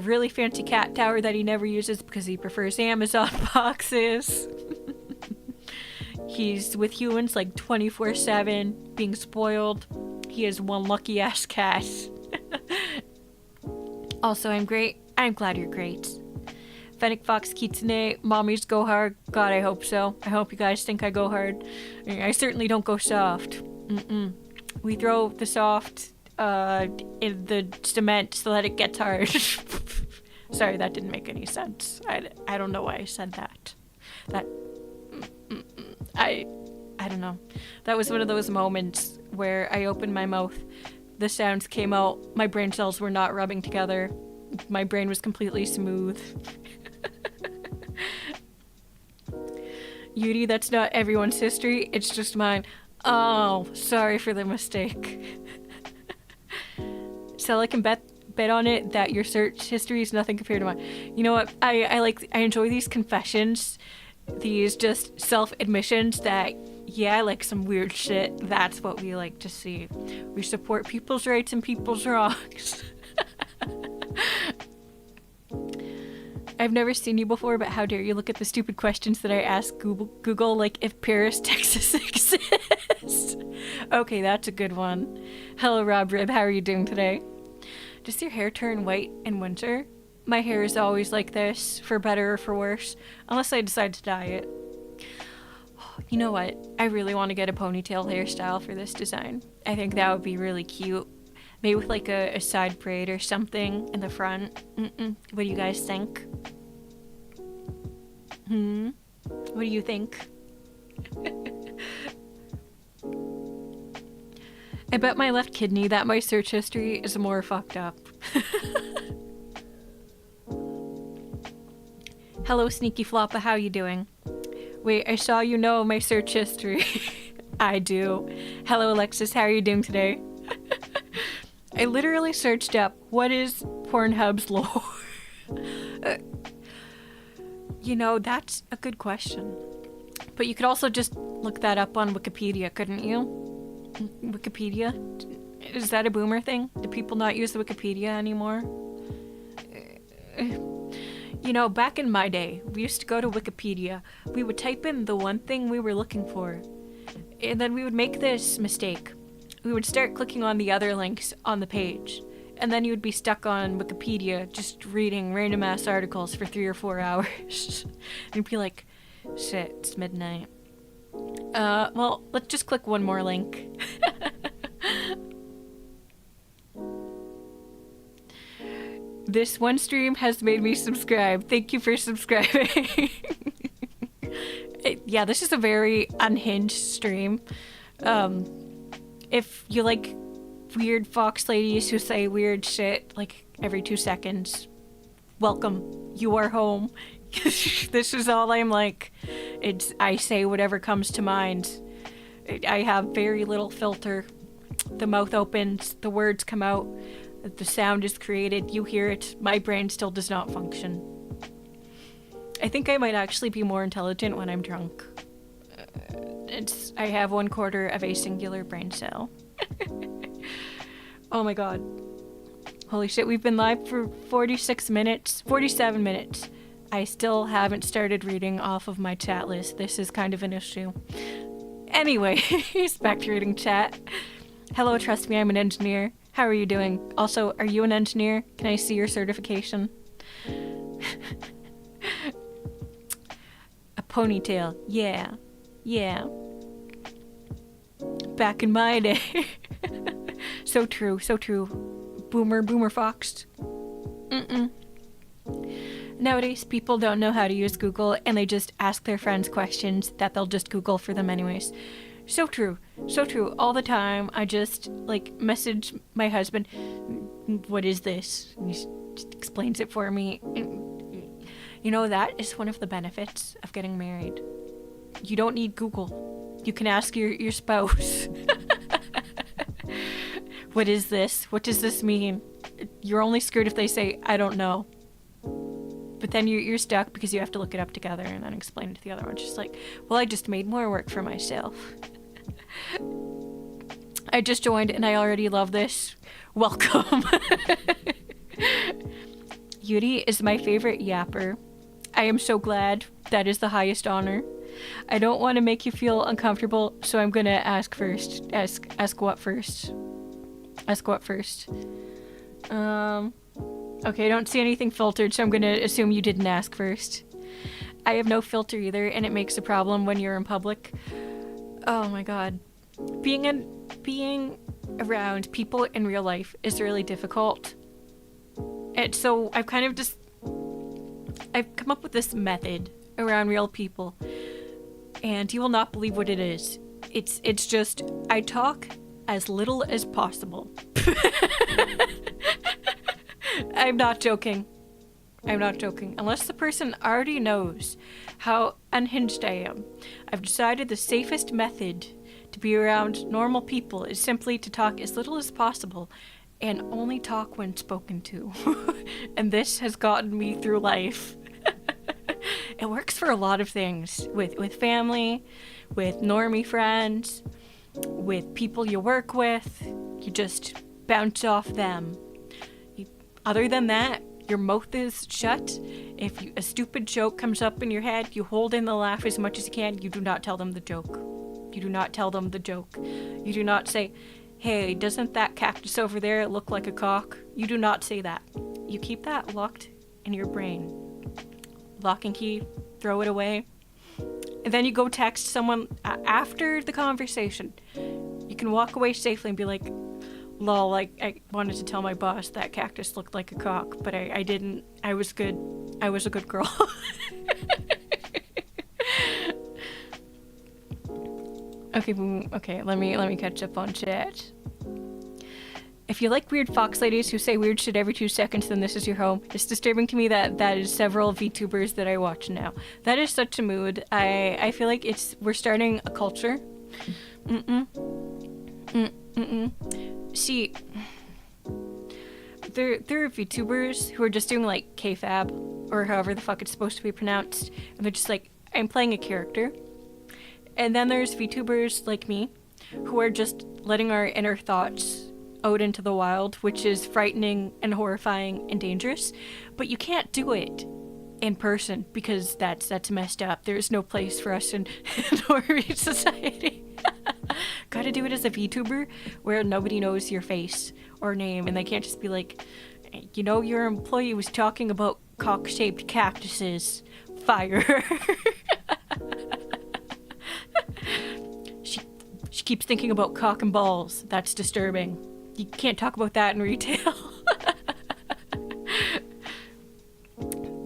really fancy cat tower that he never uses because he prefers Amazon boxes. He's with humans like 24/7, being spoiled. He is one lucky ass cat. Also, I'm great. I'm glad you're great. Fennec Fox Kitsune, mommies go hard. God, I hope so. I hope you guys think I go hard. I certainly don't go soft. We throw the soft in the cement so that it gets hard. Sorry, that didn't make any sense. I don't know why I said that. I don't know. That was one of those moments where I opened my mouth, the sounds came out, my brain cells were not rubbing together. My brain was completely smooth. Yuri, that's not everyone's history, it's just mine. Oh, sorry for the mistake. So I can bet on it that your search history is nothing compared to mine. You know what? I enjoy these confessions, these just self-admissions that, yeah, I like some weird shit. That's what we like to see. We support people's rights and people's wrongs. I've never seen you before, but how dare you look at the stupid questions that I ask Google like if Paris, Texas exists. Okay, that's a good one. Hello, Rob Rib. How are you doing today? Does your hair turn white in winter? My hair is always like this, for better or for worse, unless I decide to dye it. You know what? I really want to get a ponytail hairstyle for this design. I think that would be really cute. Maybe with like a side braid or something in the front. What do you guys think? What do you think? I bet my left kidney that my search history is more fucked up. Hello, Sneaky Floppa, how you doing? Wait, I saw you know my search history. I do. Hello, Alexis, how are you doing today? I literally searched up, what is Pornhub's lore? You know, that's a good question. But you could also just look that up on Wikipedia, couldn't you? Wikipedia? Is that a boomer thing? Do people not use the Wikipedia anymore? You know, back in my day, we used to go to Wikipedia. We would type in the one thing we were looking for. And then we would make this mistake. We would start clicking on the other links on the page. And then you would be stuck on Wikipedia just reading random ass articles for 3 or 4 hours. And you'd be like, shit, it's midnight. Well, let's just click one more link. This one stream has made me subscribe. Thank you for subscribing. Yeah, this is a very unhinged stream. If you like weird fox ladies who say weird shit like every 2 seconds, welcome. You are home. This is all I'm like. I say whatever comes to mind. I have very little filter. The mouth opens, the words come out, the sound is created, you hear it. My brain still does not function. I think I might actually be more intelligent when I'm drunk. I have 1/4 of a singular brain cell. Oh my god. Holy shit, we've been live for 47 minutes. I still haven't started reading off of my chat list. This is kind of an issue. Anyway, back to reading chat. Hello, trust me, I'm an engineer. How are you doing? Also, are you an engineer? Can I see your certification? A ponytail. Yeah. Yeah. Back in my day. So true, so true. Boomer foxed. Nowadays, people don't know how to use Google, and they just ask their friends questions that they'll just Google for them anyways. So true. So true. All the time, I just, message my husband, what is this? And he just explains it for me. You know, that is one of the benefits of getting married. You don't need Google. You can ask your spouse. What is this? What does this mean? You're only screwed if they say, I don't know. But then you're stuck because you have to look it up together and then explain it to the other one. Just like, well, I just made more work for myself. I just joined and I already love this. Welcome. Yuri is my favorite yapper. I am so glad. That is the highest honor. I don't want to make you feel uncomfortable, so I'm gonna ask first. Ask what first? Ask what first? Okay, I don't see anything filtered, so I'm gonna assume you didn't ask first. I have no filter either, and it makes a problem when you're in public. Oh my god. Being around people in real life is really difficult. And so I've come up with this method around real people, and you will not believe what it is. It's just, I talk as little as possible. I'm not joking. Unless the person already knows how unhinged I am. I've decided the safest method to be around normal people is simply to talk as little as possible and only talk when spoken to. And this has gotten me through life. It works for a lot of things. With family, with normie friends, with people you work with. You just bounce off them. Other than that, your mouth is shut. If a stupid joke comes up in your head, you hold in the laugh as much as you can. You do not tell them the joke. You do not tell them the joke. You do not say, hey, doesn't that cactus over there look like a cock? You do not say that. You keep that locked in your brain. Lock and key, throw it away. And then you go text someone after the conversation. You can walk away safely and be like, lol, I wanted to tell my boss that cactus looked like a cock, but I didn't. I was good. I was a good girl. Okay, let me catch up on chat. If you like weird fox ladies who say weird shit every 2 seconds, then this is your home. It's disturbing to me that is several VTubers that I watch now. That is such a mood. I feel like we're starting a culture. See, there are VTubers who are just doing like kayfabe, or however the fuck it's supposed to be pronounced, and they're just like, I'm playing a character. And then there's VTubers like me, who are just letting our inner thoughts out into the wild, which is frightening and horrifying and dangerous. But you can't do it in person because that's messed up. There's no place for us in Norwegian society. Gotta do it as a VTuber where nobody knows your face or name, and they can't just be like, you know, your employee was talking about cock-shaped cactuses. Fire. She keeps thinking about cock and balls. That's disturbing. You can't talk about that in retail.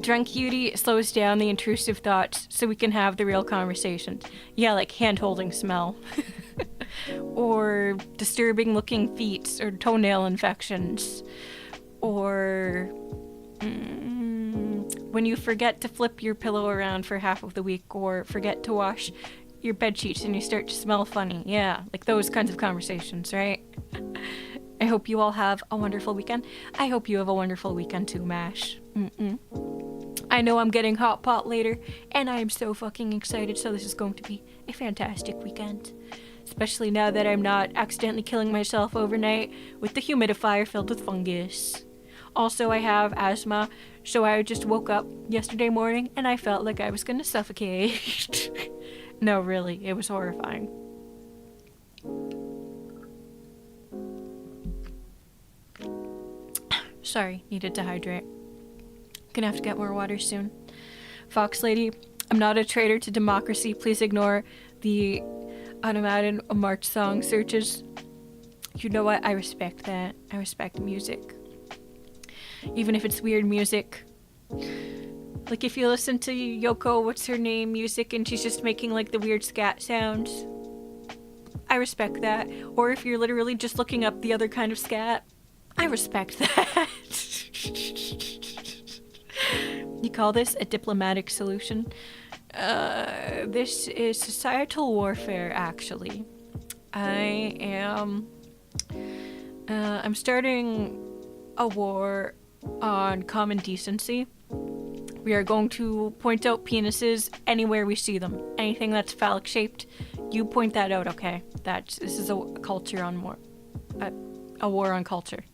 Drunk Cutie slows down the intrusive thoughts so we can have the real conversations. Yeah, like hand-holding smell. Or disturbing looking feet or toenail infections. Or when you forget to flip your pillow around for half of the week, or forget to wash your bed sheets and you start to smell funny. Yeah, like those kinds of conversations, right? I hope you all have a wonderful weekend. I hope you have a wonderful weekend too, MASH. I know I'm getting hot pot later, and I am so fucking excited, so this is going to be a fantastic weekend. Especially now that I'm not accidentally killing myself overnight with the humidifier filled with fungus. Also, I have asthma, so I just woke up yesterday morning and I felt like I was gonna suffocate. No, really, it was horrifying. Sorry, needed to hydrate. Gonna have to get more water soon. Fox Lady, I'm not a traitor to democracy. Please ignore the automated March song searches. You know what? I respect that. I respect music. Even if it's weird music. Like if you listen to Yoko, what's her name, music, and she's just making like the weird scat sounds. I respect that. Or if you're literally just looking up the other kind of scat. I respect that. You call this a diplomatic solution? This is societal warfare, actually. I'm starting a war on common decency. We are going to point out penises anywhere we see them. Anything that's phallic shaped, you point that out, okay? This is a culture on war. A war on culture.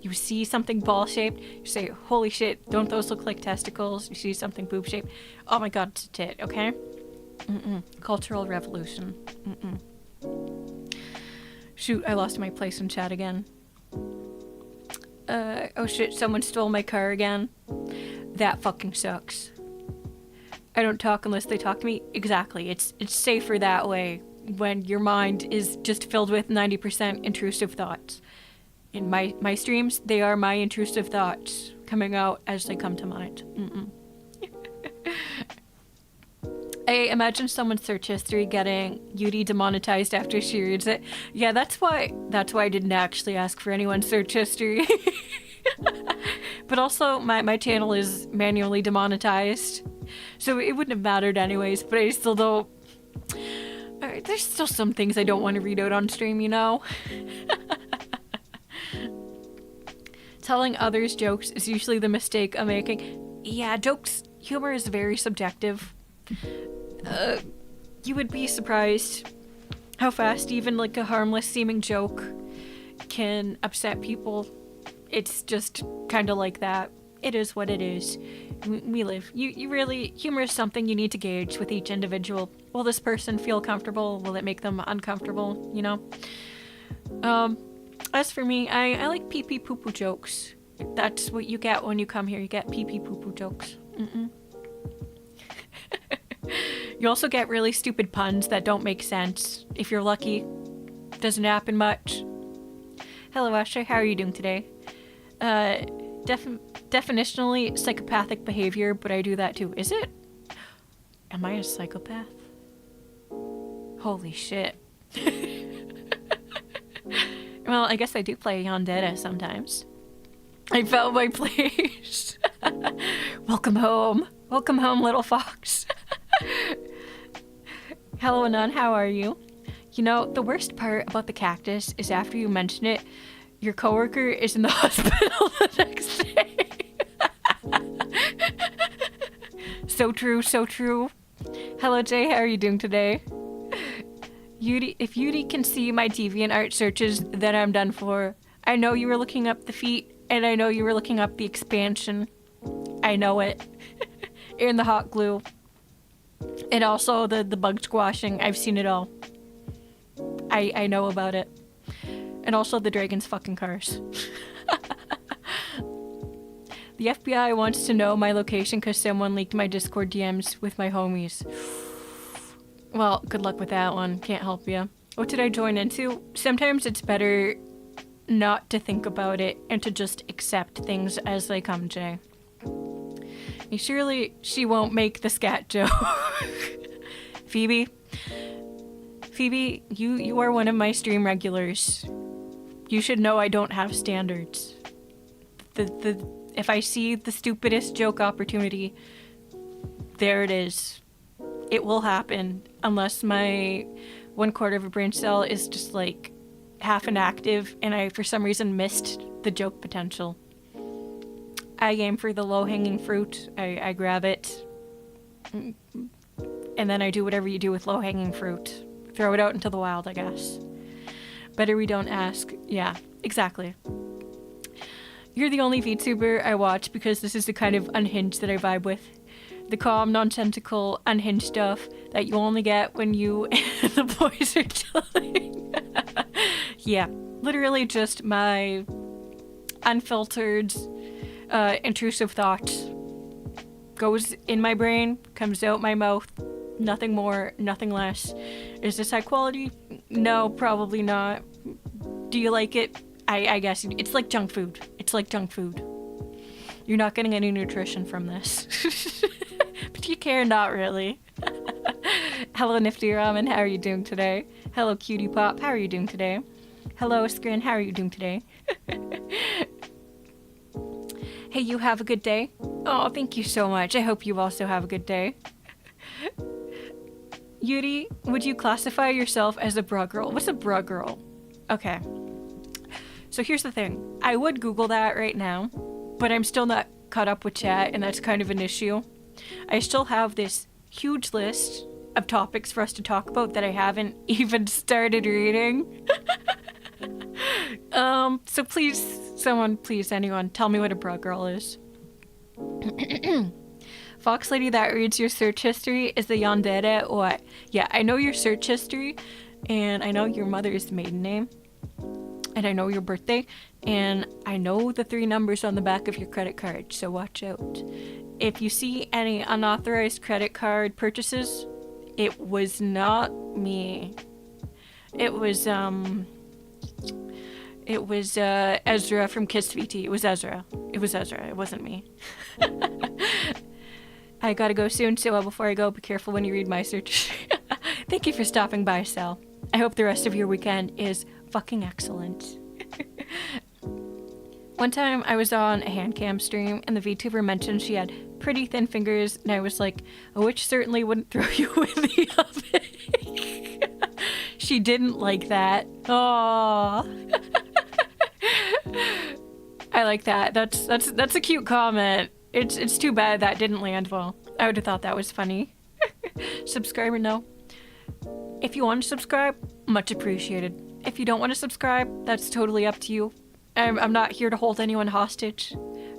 You see something ball shaped, you say, holy shit, don't those look like testicles? You see something boob shaped, oh my god, it's a tit, okay? Cultural revolution. Shoot, I lost my place in chat again. Oh shit, someone stole my car again. That fucking sucks. I don't talk unless they talk to me. Exactly, it's safer that way when your mind is just filled with 90% intrusive thoughts. In my streams, they are my intrusive thoughts coming out as they come to mind. I imagine someone's search history getting Yudi demonetized after she reads it. Yeah, that's why I didn't actually ask for anyone's search history. But also, my channel is manually demonetized, so it wouldn't have mattered anyways, but I still don't... there's still some things I don't want to read out on stream, you know? Telling others jokes is usually the mistake I'm making. Yeah, humor is very subjective. You would be surprised how fast even like a harmless seeming joke can upset people. It's just kind of like that. it is what it is. We live. You really, humor is something you need to gauge with each individual. Will this person feel comfortable? Will it make them uncomfortable? You know? As for me, I like pee-pee poo-poo jokes. That's what you get when you come here. You get pee-pee poo-poo jokes. You also get really stupid puns that don't make sense. If you're lucky. Doesn't happen much. Hello, Asher. How are you doing today? Definitionally psychopathic behavior, but I do that too. Is it? Am I a psychopath? Holy shit. Well, I guess I do play Yandere sometimes. I found my place. Welcome home. Welcome home, little fox. Hello, Anon. How are you? You know, the worst part about the cactus is after you mention it, your coworker is in the hospital the next day. So true, so true. Hello, Jay. How are you doing today? If Yudi can see my DeviantArt searches, then I'm done for. I know you were looking up the feet, and I know you were looking up the expansion. I know it. And the hot glue. And also the bug squashing. I've seen it all. I know about it. And also the dragon's fucking cars. The FBI wants to know my location because someone leaked my Discord DMs with my homies. Well, good luck with that one. Can't help you. What did I join into? Sometimes it's better not to think about it and to just accept things as they come, Jay. Surely she won't make the scat joke. Phoebe, you are one of my stream regulars. You should know I don't have standards. If I see the stupidest joke opportunity, there it is. It will happen unless my 1/4 of a brain cell is just like half inactive and I for some reason missed the joke potential. I aim for the low-hanging fruit. I grab it. And then I do whatever you do with low-hanging fruit. Throw it out into the wild, I guess. Better we don't ask. Yeah, exactly. You're the only VTuber I watch because this is the kind of unhinged that I vibe with. The calm, nonsensical, unhinged stuff that you only get when you and the boys are chilling. Yeah, literally just my unfiltered, intrusive thoughts. Goes in my brain, comes out my mouth. Nothing more, nothing less. Is this high quality? No, probably not. Do you like it? I guess it's like junk food. It's like junk food. You're not getting any nutrition from this. But do you care? Not really. Hello, Nifty Ramen. How are you doing today? Hello, Cutie Pop. How are you doing today? Hello, Scrin. How are you doing today? Hey, you have a good day? Oh, thank you so much. I hope you also have a good day. Yuri, would you classify yourself as a bra girl? What's a bra girl? Okay. So here's the thing. I would Google that right now, but I'm still not caught up with chat, and that's kind of an issue. I still have this huge list of topics for us to talk about that I haven't even started reading. So please, anyone, tell me what a bra girl is. Fox lady that reads your search history is the yandere or... Yeah, I know your search history, and I know your mother's maiden name, and I know your birthday, and I know the 3 numbers on the back of your credit card, so watch out. If you see any unauthorized credit card purchases, it was not me. It was Ezra from Kiss VT. It was Ezra. It wasn't me. I gotta go soon, so before I go, be careful when you read my search. Thank you for stopping by, Sal. I hope the rest of your weekend is fucking excellent. One time I was on a hand cam stream and the VTuber mentioned she had pretty thin fingers, and I was like, a witch certainly wouldn't throw you in the oven. She didn't like that. Aww. I like that. That's a cute comment. It's too bad that didn't land well. I would have thought that was funny. Subscribe or no? If you want to subscribe, much appreciated. If you don't want to subscribe, that's totally up to you. I'm not here to hold anyone hostage.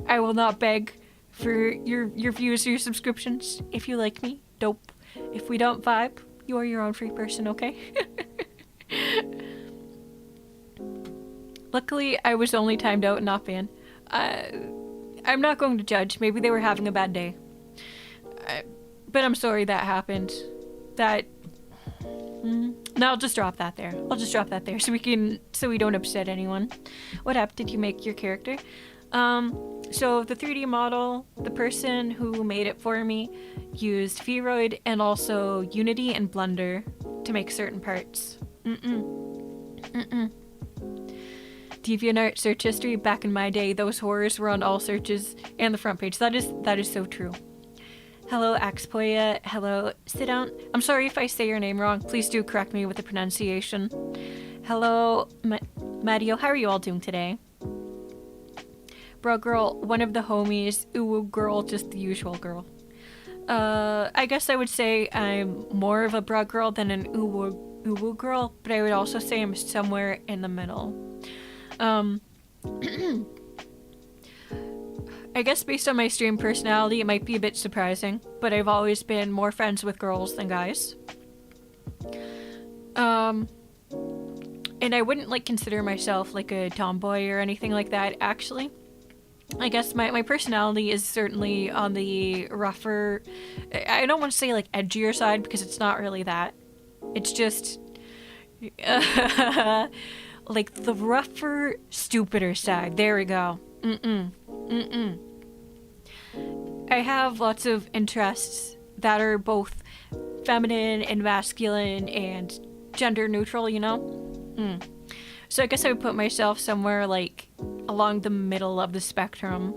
I will not beg for your views or your subscriptions. If you like me, dope. If we don't vibe, you are your own free person, okay? Luckily, I was only timed out and not banned. I'm not going to judge. Maybe they were having a bad day. But I'm sorry that happened. No, I'll just drop that there. I'll just drop that there so we don't upset anyone. What app did you make your character? So the 3D model, the person who made it for me used Vroid and also Unity and Blender to make certain parts. DeviantArt search history, back in my day, those horrors were on all searches and the front page. That is so true. Hello, Axpoya. Hello, sit down. I'm sorry if I say your name wrong. Please do correct me with the pronunciation. Hello, Mario. How are you all doing today? Bro girl, one of the homies. Ooh girl, just the usual girl. I guess I would say I'm more of a bro girl than an ooh girl, but I would also say I'm somewhere in the middle. I guess based on my stream personality, it might be a bit surprising, but I've always been more friends with girls than guys. And I wouldn't like consider myself like a tomboy or anything like that, actually. I guess my personality is certainly on the rougher, I don't want to say like edgier side because it's not really that. It's just like the rougher, stupider side. There we go. I have lots of interests that are both feminine and masculine and gender neutral, you know? So I guess I would put myself somewhere like along the middle of the spectrum.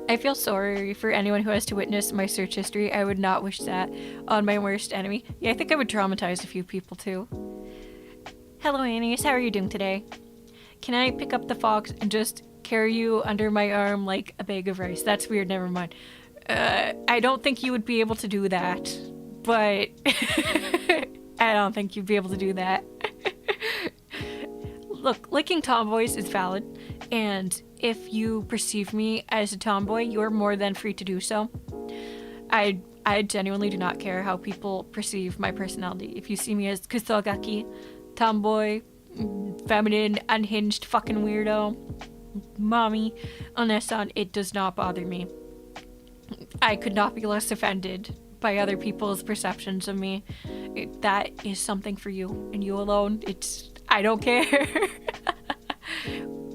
I feel sorry for anyone who has to witness my search history. I would not wish that on my worst enemy. Yeah, I think I would traumatize a few people too. Hello, Annies. How are you doing today? Can I pick up the fox and just carry you under my arm like a bag of rice? That's weird. Never mind. I don't think you would be able to do that, but I don't think you'd be able to do that. Look, liking tomboys is valid, and if you perceive me as a tomboy, you're more than free to do so. I genuinely do not care how people perceive my personality. If you see me as kusogaki, tomboy, feminine, unhinged fucking weirdo, mommy, Onesan, it does not bother me. I could not be less offended by other people's perceptions of me. That is something for you, and you alone. I don't care.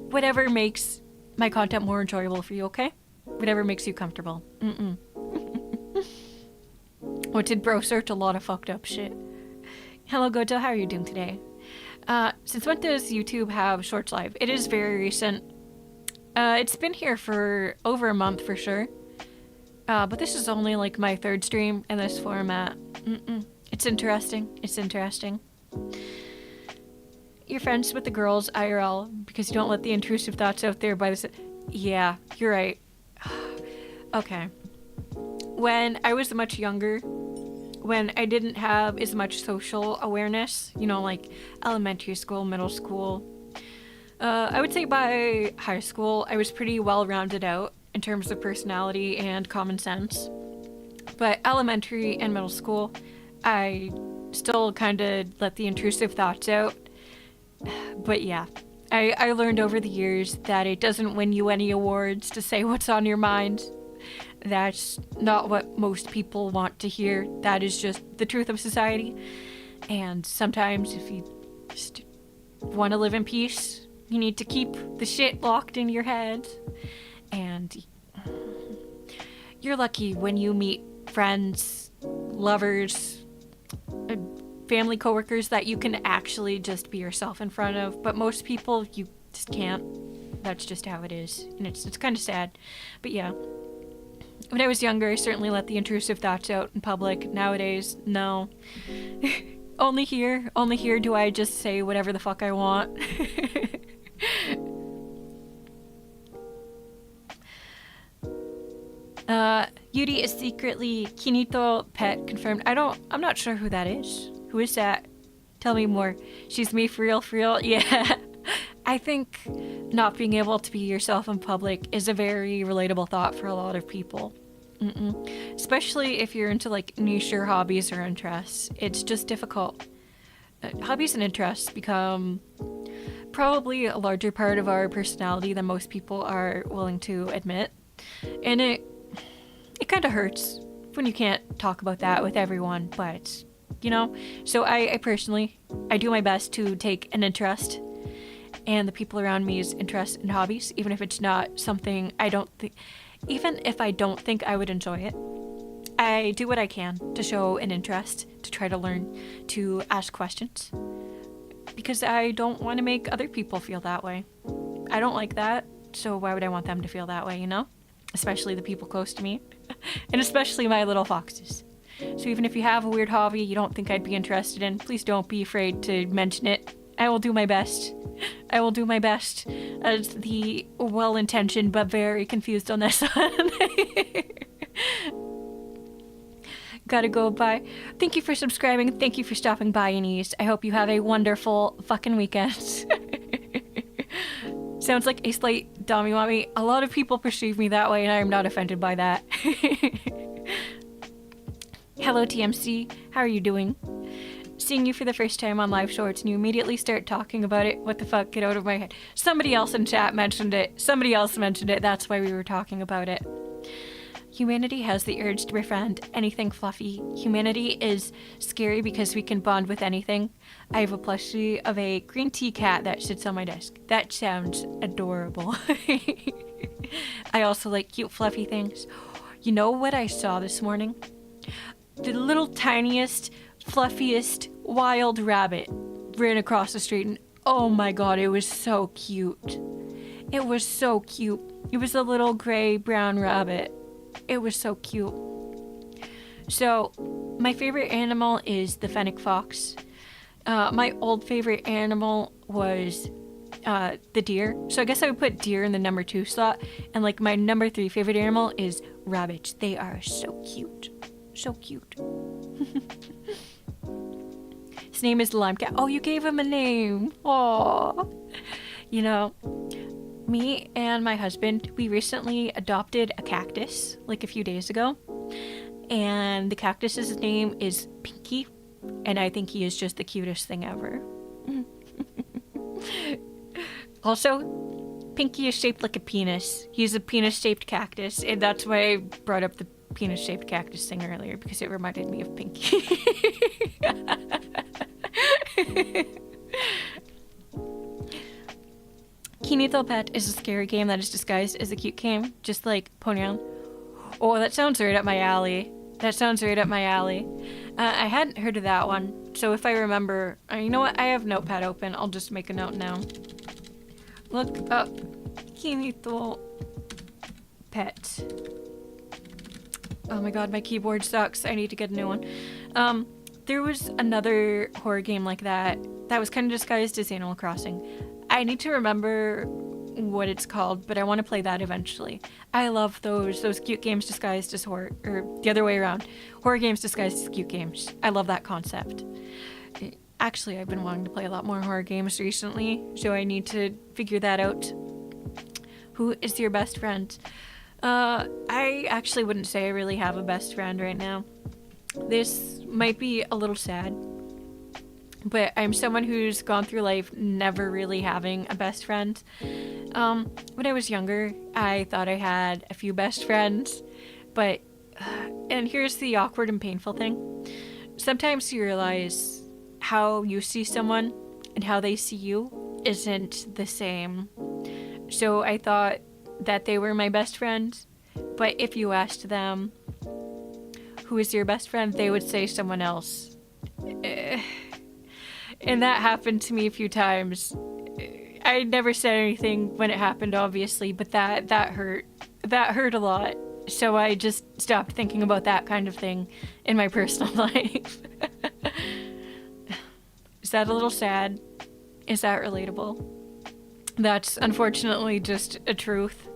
Whatever makes my content more enjoyable for you, okay? Whatever makes you comfortable. What did bro search? A lot of fucked up shit. Hello, Gojo. How are you doing today? Since when does YouTube have Shorts Live? It is very recent. It's been here for over a month for sure. But this is only like my third stream in this format. It's interesting. It's interesting. You're friends with the girls IRL because you don't let the intrusive thoughts out there by the... Yeah, you're right. Okay. When I was much younger, when I didn't have as much social awareness, you know, like elementary school, middle school, I would say by high school, I was pretty well rounded out in terms of personality and common sense. But elementary and middle school, I still kind of let the intrusive thoughts out. But yeah, I learned over the years that it doesn't win you any awards to say what's on your mind. That's not what most people want to hear. That is just the truth of society. And sometimes if you just want to live in peace, you need to keep the shit locked in your head. And you're lucky when you meet friends, lovers, family coworkers that you can actually just be yourself in front of. But most people, you just can't. That's just how it is. And it's kind of sad. But yeah. When I was younger, I certainly let the intrusive thoughts out in public. Nowadays, no. Only here do I just say whatever the fuck I want. Yuri is secretly Kinito pet confirmed. I'm not sure who that is. Who is that? Tell me more. She's me for real, for real? Yeah. I think not being able to be yourself in public is a very relatable thought for a lot of people. Especially if you're into like niche hobbies or interests. It's just difficult. Hobbies and interests become probably a larger part of our personality than most people are willing to admit. And it kind of hurts when you can't talk about that with everyone, but you know, so I personally, I do my best to take an interest and the people around me's interest and hobbies, even if it's not something even if I don't think I would enjoy it. I do what I can to show an interest, to try to learn, to ask questions, because I don't want to make other people feel that way. I don't like that, so why would I want them to feel that way, you know? Especially the people close to me, and especially my little foxes. So even if you have a weird hobby you don't think I'd be interested in, please don't be afraid to mention it. I will do my best. I will do my best as the well-intentioned but very confused on this one. Gotta go, bye. Thank you for subscribing. Thank you for stopping by, Anise. I hope you have a wonderful fucking weekend. Sounds like a slight dommy-wommy. A lot of people perceive me that way, and I am not offended by that. Hello, TMC. How are you doing? Seeing you for the first time on live shorts and you immediately start talking about it. What the fuck? Get out of my head. Somebody else in chat mentioned it. Somebody else mentioned it. That's why we were talking about it. Humanity has the urge to befriend anything fluffy. Humanity is scary because we can bond with anything. I have a plushie of a green tea cat that sits on my desk. That sounds adorable. I also like cute fluffy things. You know what I saw this morning? The little tiniest, fluffiest, wild rabbit ran across the street, and oh my god, it was so cute. It was so cute. It was a little gray-brown rabbit. It was so cute. So, my favorite animal is the fennec fox. My old favorite animal was the deer. So I guess I would put deer in the number 2 slot. And like my number 3 favorite animal is rabbits. They are so cute. So cute. His name is Lime Cat. Oh, you gave him a name. Aww. You know, me and my husband, we recently adopted a cactus like a few days ago. And the cactus's name is Pinky. And I think he is just the cutest thing ever. Also, Pinky is shaped like a penis. He's a penis-shaped cactus. And that's why I brought up the penis-shaped cactus thing earlier, because it reminded me of Pinky. Kinito Pet is a scary game that is disguised as a cute game, just like Ponyan. Oh, that sounds right up my alley. That sounds right up my alley. I hadn't heard of that one, so if I remember... you know what? I have Notepad open. I'll just make a note now. Look up Kinito Pet. Oh my god, my keyboard sucks. I need to get a new one. There was another horror game like that was kind of disguised as Animal Crossing. I need to remember what it's called, but I want to play that eventually. I love those cute games disguised as horror, or the other way around. Horror games disguised as cute games. I love that concept. Actually, I've been wanting to play a lot more horror games recently, so I need to figure that out. Who is your best friend? I actually wouldn't say I really have a best friend right now. This might be a little sad, but I'm someone who's gone through life never really having a best friend. When I was younger, I thought I had a few best friends, but, and here's the awkward and painful thing. Sometimes you realize how you see someone and how they see you isn't the same. So I thought that they were my best friend, but if you asked them, who is your best friend, they would say someone else. And that happened to me a few times. I never said anything when it happened, obviously, but that hurt. That hurt a lot. So I just stopped thinking about that kind of thing in my personal life. Is that a little sad? Is that relatable? That's unfortunately just a truth.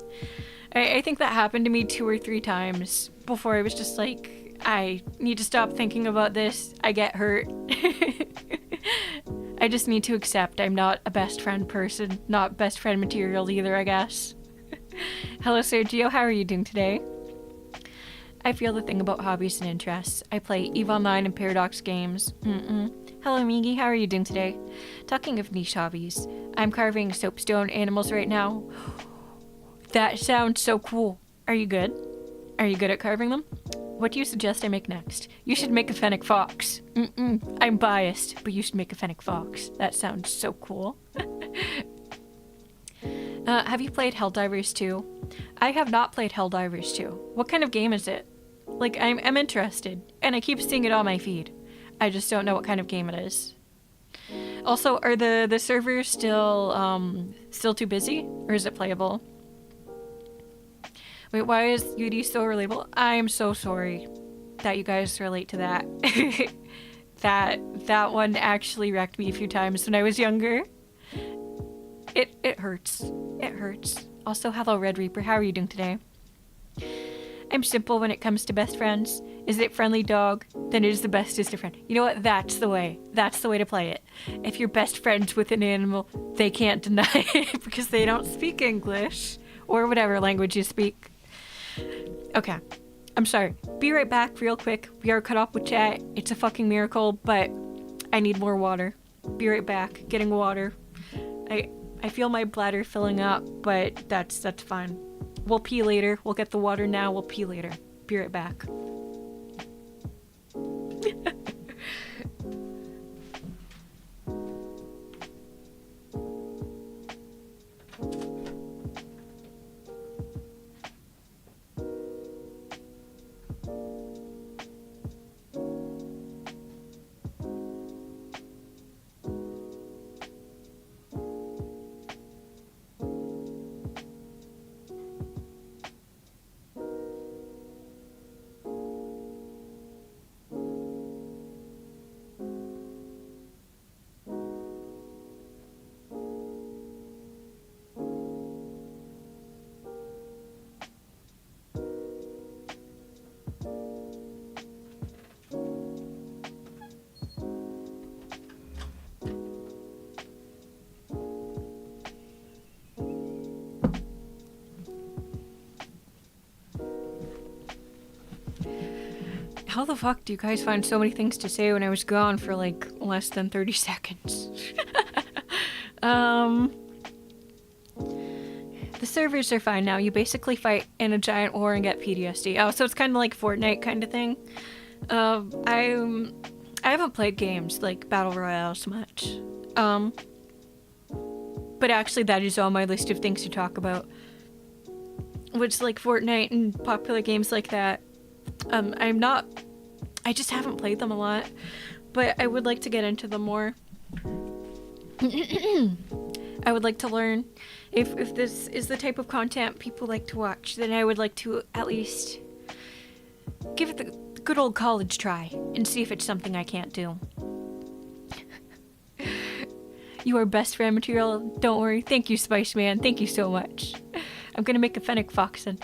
I think that happened to me 2 or 3 times before I was just like, I need to stop thinking about this. I get hurt. I just need to accept I'm not a best friend person, not best friend material either, I guess. Hello, Sergio. How are you doing today? I feel the thing about hobbies and interests. I play EVE Online and Paradox games. Hello, Migi. How are you doing today? Talking of niche hobbies, I'm carving soapstone animals right now. That sounds so cool. Are you good? Are you good at carving them? What do you suggest I make next? You should make a fennec fox. I'm biased, but you should make a fennec fox. That sounds so cool. Have you played Helldivers 2? I have not played Helldivers 2. What kind of game is it? Like, I'm interested, and I keep seeing it on my feed. I just don't know what kind of game it is. Also, are the servers still too busy, or is it playable? Wait, why is UD so relatable? I am so sorry that you guys relate to that. that one actually wrecked me a few times when I was younger. It hurts. It hurts. Also, hello, Red Reaper. How are you doing today? I'm simple when it comes to best friends. Is it friendly dog? Then it is the bestest of friend. You know what? That's the way. That's the way to play it. If you're best friends with an animal, they can't deny it because they don't speak English or whatever language you speak. Okay. I'm sorry. Be right back real quick. We are cut off with chat. It's a fucking miracle, but I need more water. Be right back. Getting water. I feel my bladder filling up, but that's fine. We'll pee later. We'll get the water now. We'll pee later. Be right back. How the fuck do you guys find so many things to say when I was gone for like less than 30 seconds? The servers are fine now. You basically fight in a giant war and get PTSD. Oh, so it's kind of like Fortnite kind of thing. I haven't played games like Battle Royales much. But actually that is on my list of things to talk about. Which like Fortnite and popular games like that. I just haven't played them a lot, but I would like to get into them more. I would like to learn if this is the type of content people like to watch, then I would like to at least give it the good old college try and see if it's something I can't do. You are best friend material, don't worry. Thank you, Spice Man. Thank you so much. I'm gonna make a fennec fox and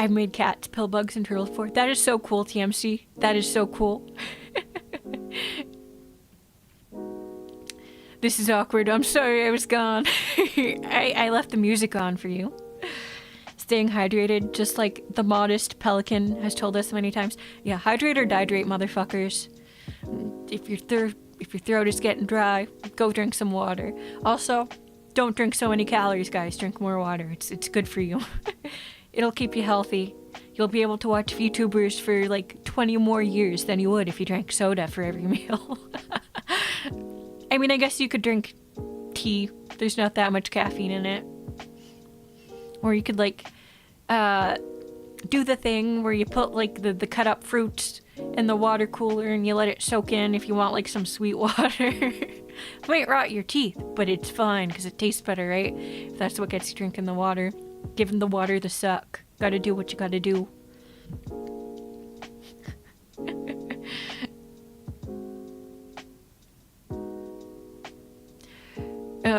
I've made cats, pill bugs, and turtle before. That is so cool, TMC. That is so cool. This is awkward. I'm sorry I was gone. I left the music on for you. Staying hydrated, just like the modest pelican has told us many times. Yeah, hydrate or dihydrate, motherfuckers. If your throat is getting dry, go drink some water. Also, don't drink so many calories, guys. Drink more water. It's good for you. It'll keep you healthy. You'll be able to watch VTubers for like 20 more years than you would if you drank soda for every meal. I mean, I guess you could drink tea. There's not that much caffeine in it. Or you could like do the thing where you put like the cut up fruits in the water cooler and you let it soak in if you want like some sweet water. It might rot your teeth, but it's fine because it tastes better, right? If that's what gets you drinking the water. Giving the water the suck. Gotta do what you gotta do.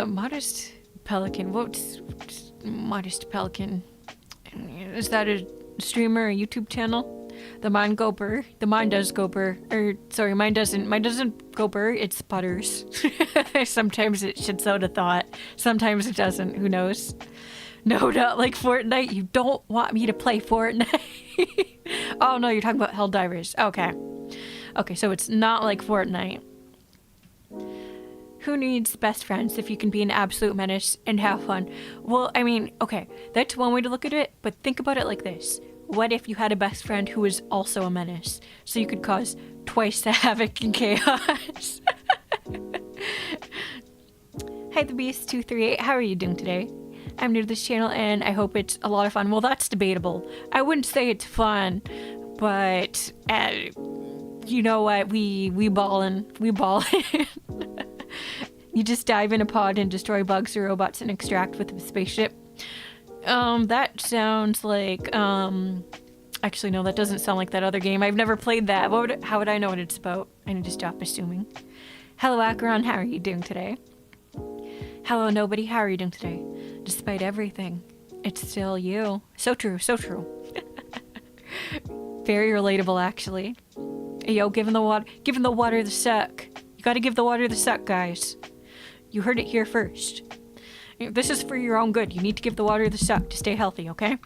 Modest Pelican. What's Modest Pelican? Is that a streamer, a YouTube channel? The mine go burr. The mine does go burr. Or, sorry, mine doesn't. Mine doesn't go burr. It sputters. Sometimes it shits out a thought. Sometimes it doesn't. Who knows? No, not like Fortnite. You don't want me to play Fortnite. Oh, no, you're talking about Helldivers. Okay. Okay, so it's not like Fortnite. Who needs best friends if you can be an absolute menace and have fun? Well, I mean, okay, that's one way to look at it, but think about it like this. What if you had a best friend who was also a menace? So you could cause twice the havoc and chaos. Hi, the Beast238. How are you doing today? I'm new to this channel and I hope it's a lot of fun. Well, that's debatable. I wouldn't say it's fun, but you know what? We ballin'. We ballin'. You just dive in a pod and destroy bugs or robots and extract with a spaceship. That sounds like, actually no, that doesn't sound like that other game. I've never played that. How would I know what it's about? I need to stop assuming. Hello, Acheron, how are you doing today? Hello, nobody, how are you doing today? Despite everything, it's still you. So true, so true. Very relatable, actually. Hey, yo, giving the water the suck. You gotta give the water the suck, guys. You heard it here first. This is for your own good. You need to give the water the suck to stay healthy, okay?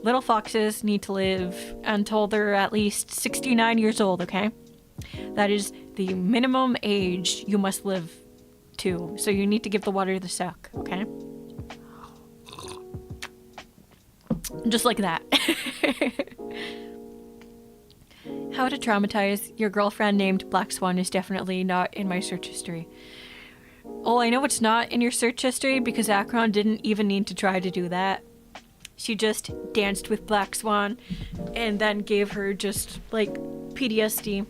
Little foxes need to live until they're at least 69 years old, okay? That is the minimum age you must live to. So you need to give the water the suck, okay? Just like that. How to traumatize your girlfriend named Black Swan is definitely not in my search history. Oh, I know it's not in your search history because Acheron didn't even need to try to do that. She just danced with Black Swan and then gave her just, like, PTSD.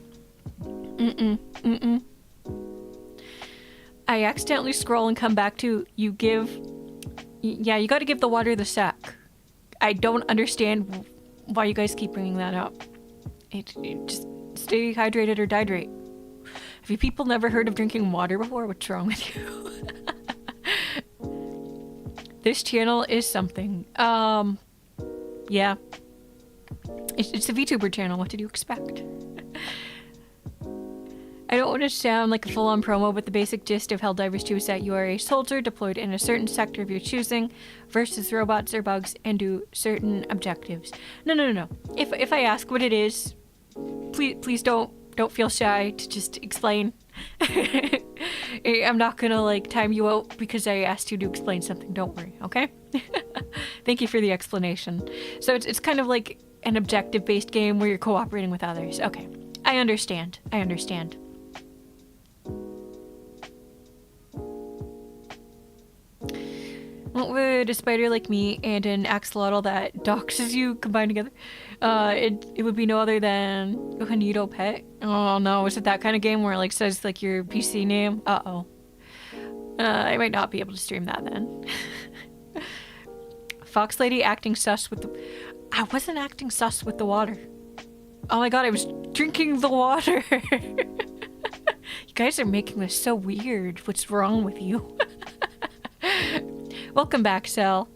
I accidentally scroll and come back to you gotta give the water the suck. I don't understand why you guys keep bringing that up. It just stay hydrated or dehydrate. Have you people never heard of drinking water before? What's wrong with you? This channel is something. Yeah. It's a VTuber channel. What did you expect? I don't want to sound like a full-on promo, but the basic gist of Helldivers 2 is that you are a soldier deployed in a certain sector of your choosing versus robots or bugs and do certain objectives. No. If I ask what it is, please don't feel shy to just explain. I'm not gonna like time you out because I asked you to explain something. Don't worry, okay? Thank you for the explanation. So it's kind of like an objective-based game where you're cooperating with others. Okay, I understand. What would a spider like me and an axolotl that doxes you combine together? It would be no other than Juanito Pet. Oh no, is it that kind of game where it like says like your PC name? Uh-oh. I might not be able to stream that then. Fox Lady acting sus with the... I wasn't acting sus with the water. Oh my god, I was drinking the water. You guys are making this so weird. What's wrong with you? Welcome back, Cell.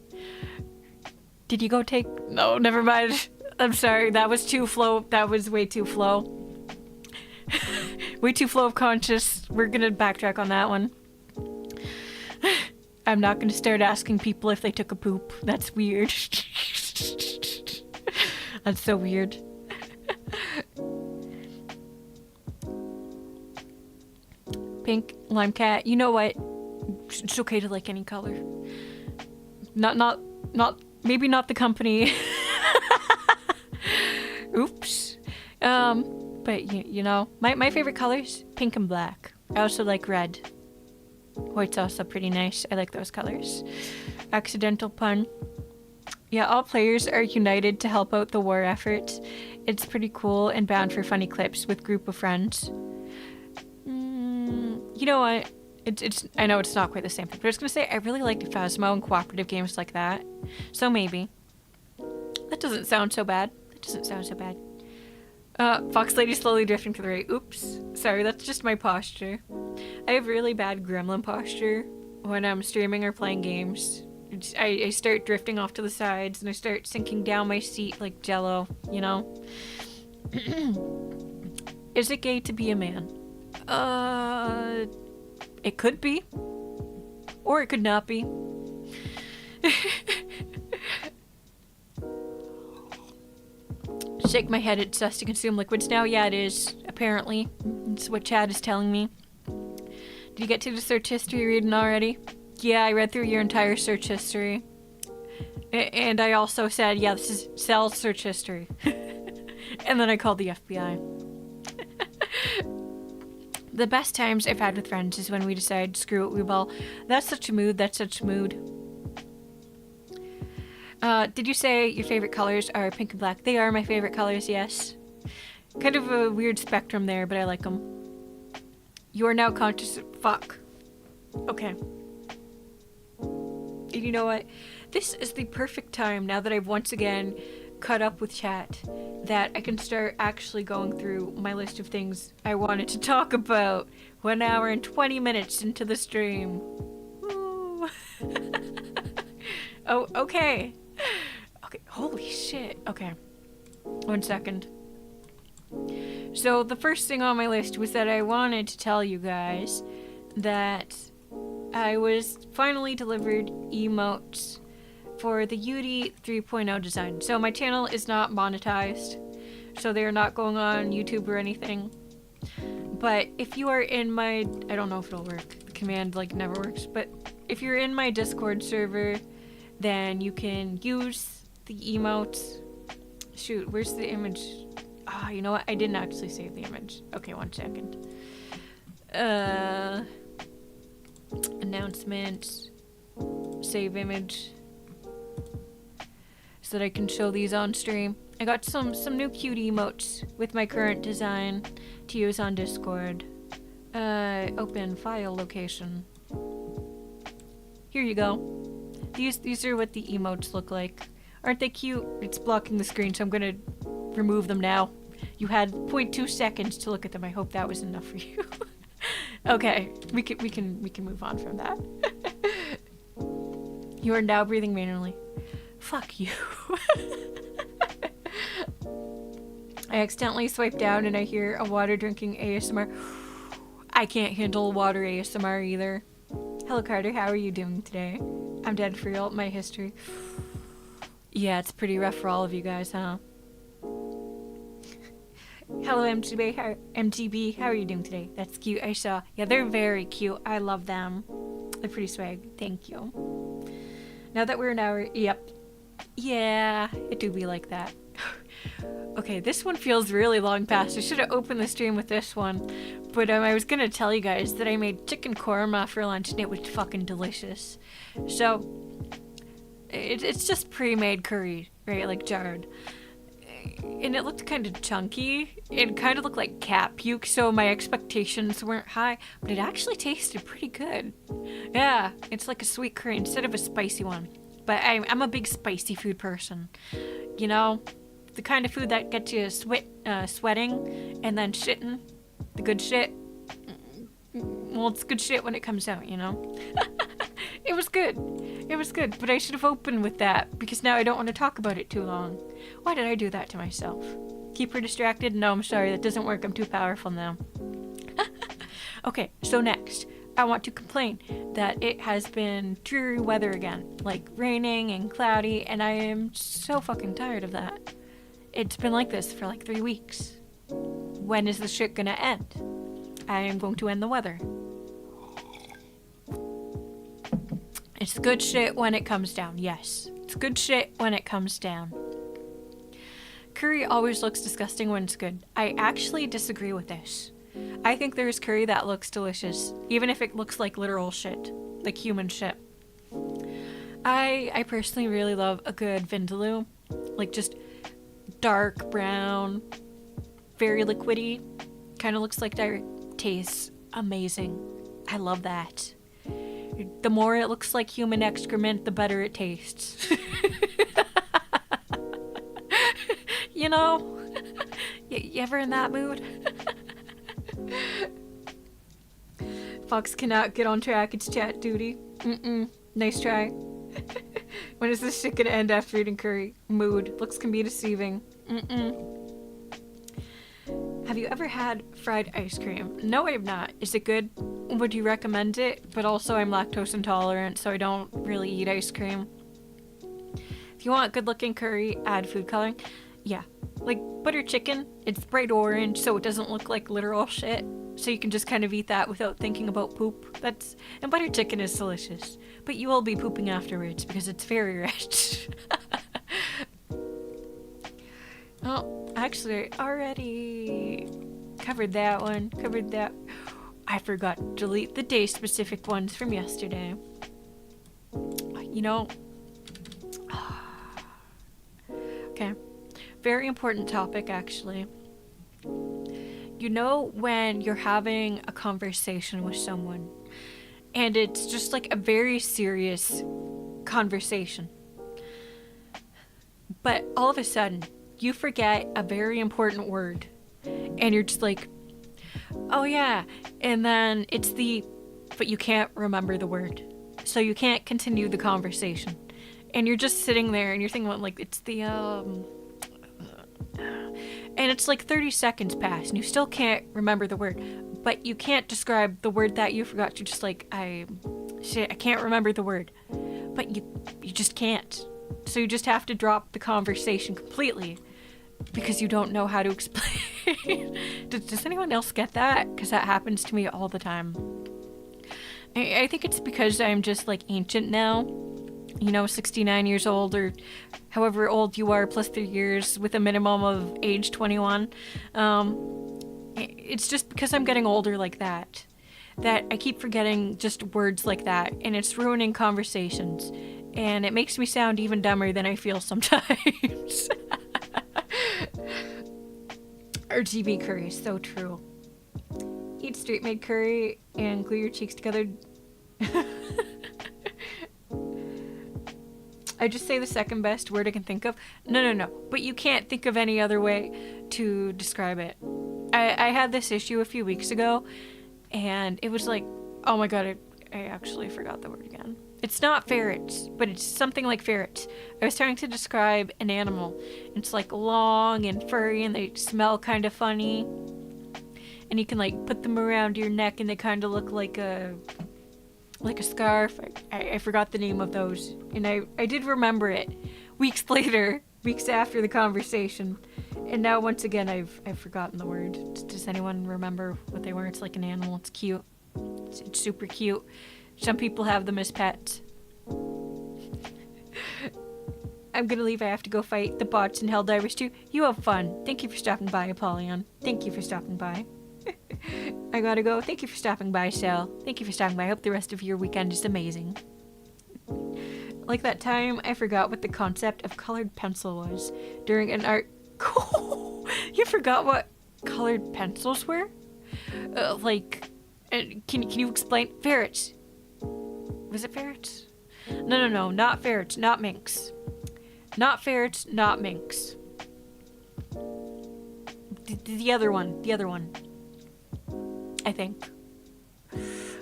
Did you go take... No, never mind. I'm sorry. That was too flow. That was way too flow. Way too flow of conscious. We're gonna backtrack on that one. I'm not gonna start asking people if they took a poop. That's weird. That's so weird. Pink, lime cat. You know what? It's okay to like any color. Not, maybe not the company. Oops. But you know, my favorite colors, pink and black. I also like red. White's also pretty nice. I like those colors. Accidental pun. Yeah, all players are united to help out the war effort. It's pretty cool and bound for funny clips with group of friends. You know what? I know it's not quite the same thing, but I was gonna say I really liked Phasmo and cooperative games like that. So maybe. That doesn't sound so bad. Fox Lady slowly drifting to the right. Oops. Sorry, that's just my posture. I have really bad gremlin posture when I'm streaming or playing games. I start drifting off to the sides, and I start sinking down my seat like jello, you know? Is it gay to be a man? It could be. Or it could not be. Shake my head, it's us to consume liquids now. Yeah, it is, apparently. That's what Chad is telling me. Did you get to the search history reading already? Yeah, I read through your entire search history. And I also said, yeah, this is Sal's search history. And then I called the FBI. The best times I've had with friends is when we decide, screw it, we ball. That's such a mood, that's such a mood. Did you say your favorite colors are pink and black? They are my favorite colors, yes. Kind of a weird spectrum there, but I like them. You are now conscious of... Fuck. Okay. You know what? This is the perfect time, now that I've once again caught up with chat, that I can start actually going through my list of things I wanted to talk about. 1 hour and 20 minutes into the stream. Woo. Oh, okay. Okay, holy shit. Okay. 1 second. So the first thing on my list was that I wanted to tell you guys that I was finally delivered emotes for the Udie 3.0 design. So my channel is not monetized, so they're not going on YouTube or anything. But if you are in my... I don't know if it'll work. The command, like, never works. But if you're in my Discord server, then you can use the emotes. Shoot, where's the image? Ah, you know what? I didn't actually save the image. Okay, 1 second. Announcements. Save image. So that I can show these on stream. I got some new cute emotes with my current design to use on Discord. Open file location. Here you go. These are what the emotes look like. Aren't they cute? It's blocking the screen, so I'm gonna remove them now. You had 0.2 seconds to look at them. I hope that was enough for you. Okay, we can move on from that. You are now breathing manually. Fuck you. I accidentally swipe down and I hear a water drinking ASMR. I can't handle water ASMR either. Hello Carter, how are you doing today? I'm dead for real, my history. Yeah, it's pretty rough for all of you guys, huh? Hello MGB, how are you doing today? That's cute, I saw. Yeah, they're very cute. I love them. They're pretty swag. Thank you. Now that we're an hour... Yep. Yeah, it do be like that. Okay, this one feels really long past. I should have opened the stream with this one. But I was gonna tell you guys that I made chicken korma for lunch and it was fucking delicious. So, it's just pre-made curry, right? Like jarred. And it looked kind of chunky. It kind of looked like cat puke, so my expectations weren't high. But it actually tasted pretty good. Yeah, it's like a sweet curry instead of a spicy one. But I'm a big spicy food person. You know? The kind of food that gets you sweating and then shitting. The good shit. Well, it's good shit when it comes out, you know? It was good. It was good, but I should have opened with that because now I don't want to talk about it too long. Why did I do that to myself? Keep her distracted? No, I'm sorry. That doesn't work. I'm too powerful now. Okay, so next. I want to complain that it has been dreary weather again. Like raining and cloudy, and I am so fucking tired of that. It's been like this for like 3 weeks. When is this shit gonna end? I am going to end the weather. It's good shit when it comes down, yes. It's good shit when it comes down. Curry always looks disgusting when it's good. I actually disagree with this. I think there's curry that looks delicious, even if it looks like literal shit. Like human shit. I personally really love a good vindaloo. Like just dark brown, very liquidy. Kind of looks like dirt. Tastes amazing. I love that. The more it looks like human excrement, the better it tastes. You know? You ever in that mood? Fox cannot get on track. It's chat duty. Nice try. When is this shit gonna end after eating curry? Mood. Looks can be deceiving. Have you ever had fried ice cream? No, I have not. Is it good? Would you recommend it? But also I'm lactose intolerant, so I don't really eat ice cream. If you want good looking curry, add food coloring. Yeah. Like butter chicken, it's bright orange, so it doesn't look like literal shit. So you can just kind of eat that without thinking about poop. And butter chicken is delicious. But you will be pooping afterwards because it's very rich. Oh, actually, I already covered that one. I forgot to delete the day specific ones from yesterday. You know. Okay. Very important topic, actually. You know when you're having a conversation with someone and it's just like a very serious conversation, but all of a sudden you forget a very important word and you're just like, oh yeah, and then but you can't remember the word, so you can't continue the conversation, and you're just sitting there and you're thinking about like it's the and it's like 30 seconds pass and you still can't remember the word, but you can't describe the word that you forgot. You're just like, I can't remember the word, but you just can't. So you just have to drop the conversation completely because you don't know how to explain. Does anyone else get that? Because that happens to me all the time. I think it's because I'm just like ancient now. 69 years old or however old you are plus 3 years with a minimum of age 21. It's just because I'm getting older like that I keep forgetting just words like that, and it's ruining conversations, and it makes me sound even dumber than I feel sometimes. RGB curry is so true. Eat straight made curry and glue your cheeks together. I just say the second best word I can think of. No. But you can't think of any other way to describe it. I had this issue a few weeks ago, and it was like, oh my god, I actually forgot the word again. It's not ferrets, but it's something like ferrets. I was trying to describe an animal. It's like long and furry, and they smell kind of funny. And you can like put them around your neck, and they kind of look like a scarf. I forgot the name of those, and I did remember it weeks after the conversation, and now once again I've forgotten the word. Does anyone remember what they were? It's like an animal. It's cute. It's super cute. Some people have them as pets. I'm gonna leave. I have to go fight the bots in Helldivers 2. You have fun. Thank you for stopping by, Apollyon. Thank you for stopping by. I gotta go. Thank you for stopping by, Sal. Thank you for stopping by. I hope the rest of your weekend is amazing. Like that time I forgot what the concept of colored pencil was during an art... You forgot what colored pencils were? Can you explain? Ferrets. Was it ferrets? No, not ferrets, not minks. Not ferrets, not minks. The other one. I think.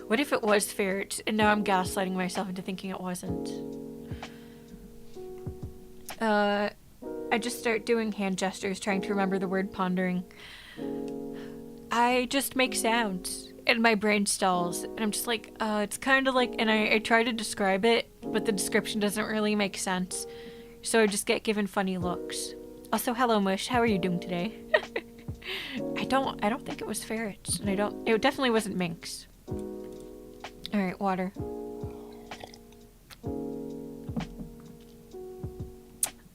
What if it was ferrets, and now I'm gaslighting myself into thinking it wasn't? I just start doing hand gestures, trying to remember the word pondering. I just make sounds, and my brain stalls, and I'm just like, it's kind of like, and I try to describe it, but the description doesn't really make sense, so I just get given funny looks. Also, hello Mush, how are you doing today? I don't think it was ferrets, and it definitely wasn't minks. Alright, water.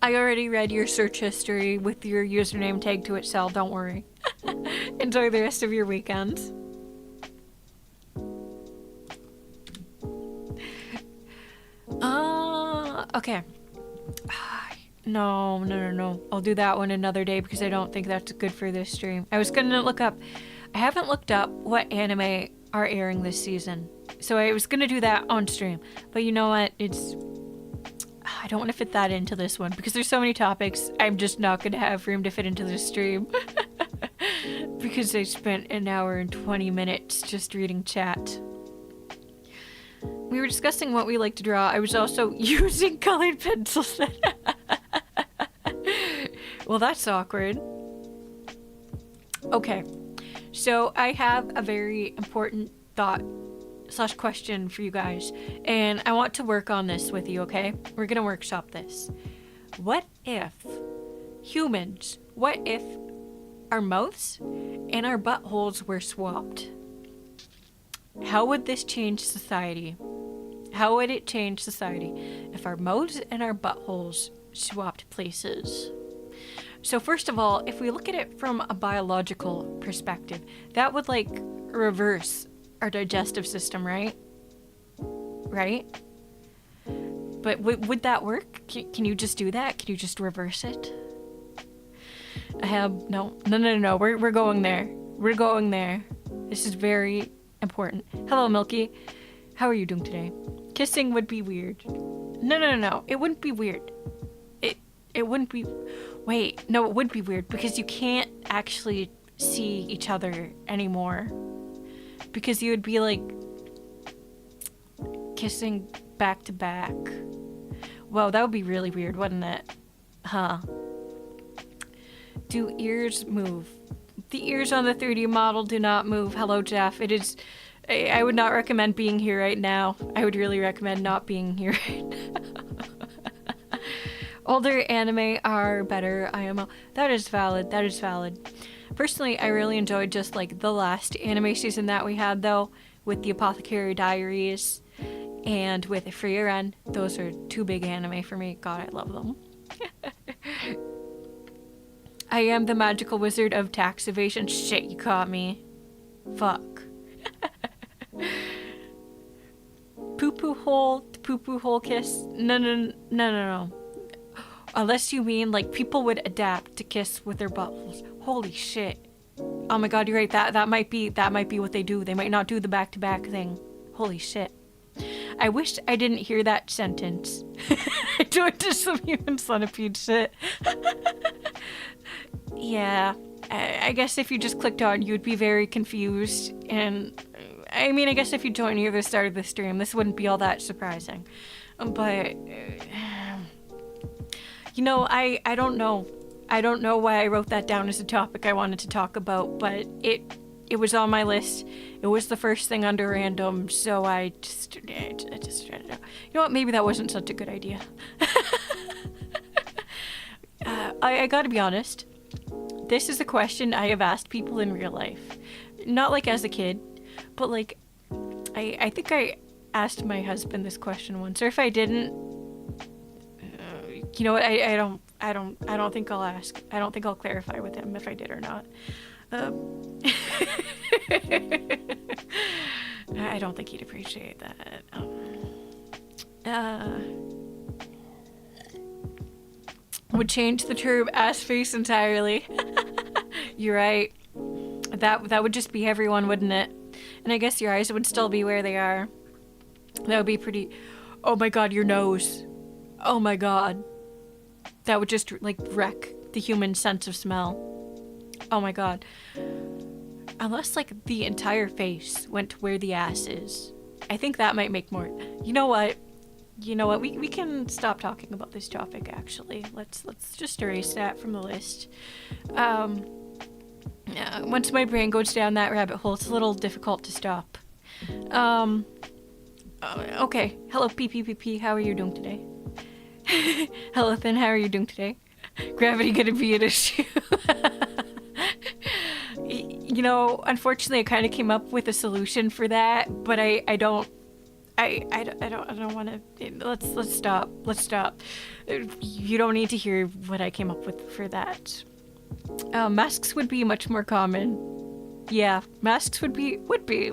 I already read your search history with your username tagged to it, Sal, don't worry. Enjoy the rest of your weekend. Okay. No. I'll do that one another day because I don't think that's good for this stream. I was gonna look up... I haven't looked up what anime are airing this season. So I was gonna do that on stream. But you know what? I don't want to fit that into this one because there's so many topics. I'm just not gonna have room to fit into this stream. Because I spent an hour and 20 minutes just reading chat. we were discussing what we like to draw. I was also using colored pencils. Well, that's awkward. Okay, so I have a very important thought / question for you guys, and I want to work on this with you, okay? We're gonna workshop this. What if our mouths and our buttholes were swapped? How would this change society? How would it change society if our mouths and our buttholes swapped places? So first of all, if we look at it from a biological perspective, that would like reverse our digestive system, right? Right? But would that work? Can you just do that? Can you just reverse it? No. We're going there. We're going there. This is very important. Hello, Milky. How are you doing today? Kissing would be weird. No. It wouldn't be weird. It wouldn't be... Wait, no, it would be weird because you can't actually see each other anymore. Because you would be like kissing back to back. Whoa, that would be really weird, wouldn't it? Huh. Do ears move? The ears on the 3D model do not move. Hello, Jeff. It is... I would not recommend being here right now. I would really recommend not being here right now. Older anime are better, IMO. That is valid. That is valid. Personally, I really enjoyed just like the last anime season that we had, though, with the Apothecary Diaries and with Free-Ren. Those are two big anime for me. God, I love them. I am the magical wizard of tax evasion. Shit, you caught me. Fuck. Poo-poo hole kiss. No. Unless you mean like people would adapt to kiss with their buttholes. Holy shit. Oh my god, you're right. That might be what they do. They might not do the back-to-back thing. Holy shit. I wish I didn't hear that sentence. I do it to some human centipede shit. Yeah. I guess if you just clicked on, you'd be very confused. And I mean, I guess if you joined near the start of the stream, this wouldn't be all that surprising. But... you know, I don't know. I don't know why I wrote that down as a topic I wanted to talk about, but it was on my list. It was the first thing under random, so I just tried it out. You know what? Maybe that wasn't such a good idea. I gotta be honest. This is a question I have asked people in real life. Not like as a kid, but like, I think I asked my husband this question once, or if I didn't, you know what? I don't think I'll ask. I don't think I'll clarify with him if I did or not. I don't think he'd appreciate that. Would change the term ass face entirely. You're right. That would just be everyone, wouldn't it? And I guess your eyes would still be where they are. That would be pretty... Oh my god, your nose. Oh my god. That would just, like, wreck the human sense of smell. Oh my god. Unless, like, the entire face went to where the ass is. I think that might make more... You know what? We can stop talking about this topic, actually. Let's just erase that from the list. Once my brain goes down that rabbit hole, it's a little difficult to stop. Okay. Hello, PPPP. How are you doing today? Hello, Thin. How are you doing today? Gravity gonna be an issue. You know, unfortunately, I kind of came up with a solution for that, but I don't want to. Let's stop. Let's stop. You don't need to hear what I came up with for that. Masks would be much more common. Yeah, masks would be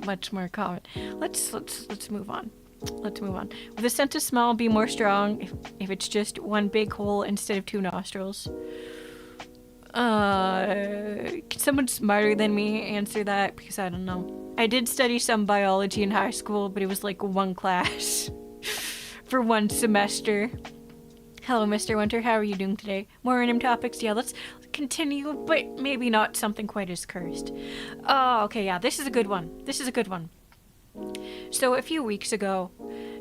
much more common. Let's move on. Let's move on. Will the sense of smell be more strong if it's just one big hole instead of two nostrils? Can someone smarter than me answer that? Because I don't know. I did study some biology in high school, but it was like one class for one semester. Hello, Mr. Winter. How are you doing today? More random topics? Yeah, let's continue, but maybe not something quite as cursed. Oh, okay, yeah, this is a good one. So a few weeks ago,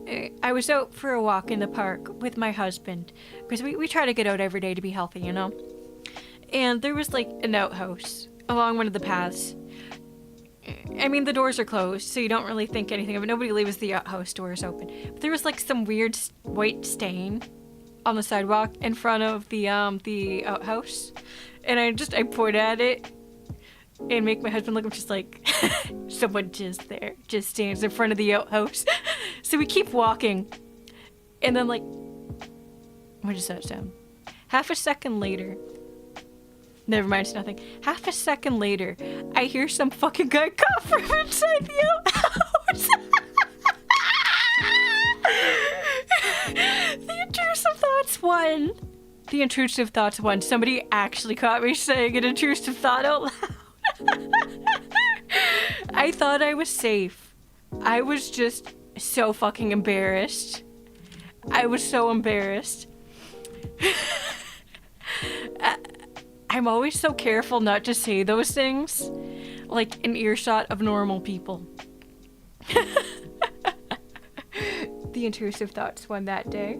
I was out for a walk in the park with my husband, because we try to get out every day to be healthy, you know? And there was like an outhouse along one of the paths. I mean, the doors are closed, so you don't really think anything of it. Nobody leaves the outhouse doors open. But there was like some weird white stain on the sidewalk in front of the outhouse. And I point at it and make my husband look. I'm just like, someone just stands in front of the outhouse. So we keep walking. And then like, what does that sound? Half a second later, never mind, it's nothing. Half a second later, I hear some fucking guy cough from inside the outhouse. The intrusive thoughts one. Somebody actually caught me saying an intrusive thought out loud. I thought I was safe. I was just so fucking embarrassed. I was so embarrassed. I'm always so careful not to say those things, like in earshot of normal people. The intrusive thoughts won that day.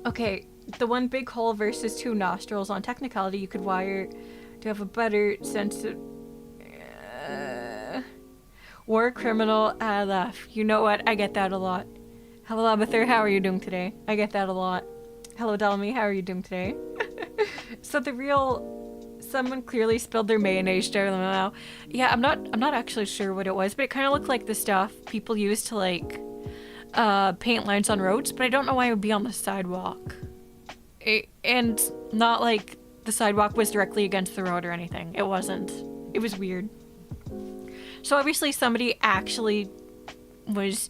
Okay, the one big hole versus two nostrils. On technicality, you could wire to have a better sense of... war criminal, I laugh. You know what? I get that a lot. Hello, Abather, how are you doing today? I get that a lot. Hello, Delmy, how are you doing today? So someone clearly spilled their mayonnaise down the mouth. Yeah, I'm not actually sure what it was, but it kind of looked like the stuff people use to like paint lines on roads, but I don't know why it would be on the sidewalk. And not like the sidewalk was directly against the road or anything. It wasn't. It was weird. So obviously somebody actually was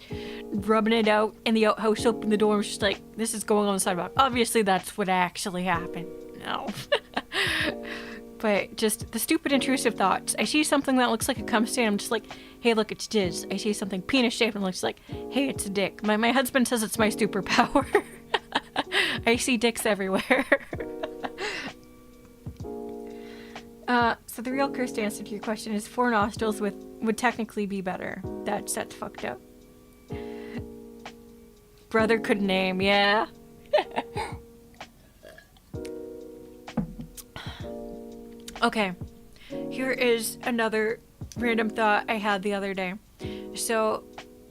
rubbing it out, and the outhouse opened the door and was just like, this is going on the sidewalk. Obviously that's what actually happened. No. But just the stupid intrusive thoughts. I see something that looks like a cum stain, I'm just like, hey, look, it's jizz. I see something penis shaped and looks like, hey, it's a dick. My husband says it's my superpower. I see dicks everywhere. So the real cursed answer to your question is 4 nostrils would technically be better. That's fucked up. Brother could name, yeah. Okay, here is another random thought I had the other day. So,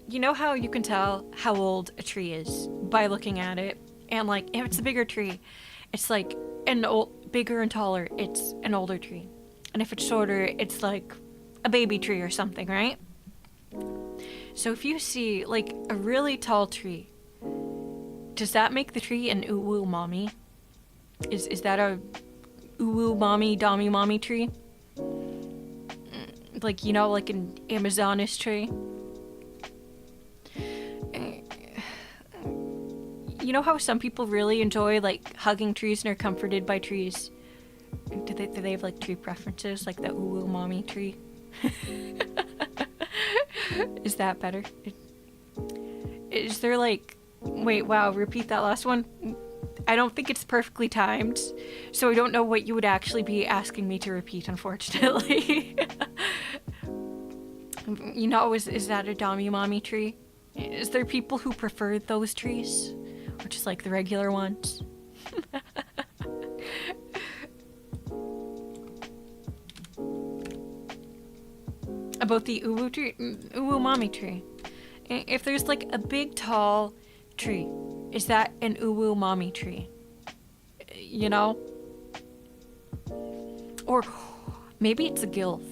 you know how you can tell how old a tree is by looking at it? And like, if it's a bigger tree, it's like bigger and taller, it's an older tree. And if it's shorter, it's like a baby tree or something, right? So if you see like a really tall tree, does that make the tree an ooh-woo mommy? Is that a ooh-woo mommy, dommy mommy tree? Like, you know, like an Amazoness tree? You know how some people really enjoy like hugging trees and are comforted by trees? Do they have like tree preferences, like the ooh-woo mommy tree? Is that better? Is there like... Wait, wow, repeat that last one. I don't think it's perfectly timed, so I don't know what you would actually be asking me to repeat, unfortunately. You know, is that a dommy mommy tree? Is there people who prefer those trees? Or just like the regular ones? About the uwu tree, uwu mommy tree. If there's like a big tall tree, is that an uwu mommy tree? You know? Or maybe it's a gilf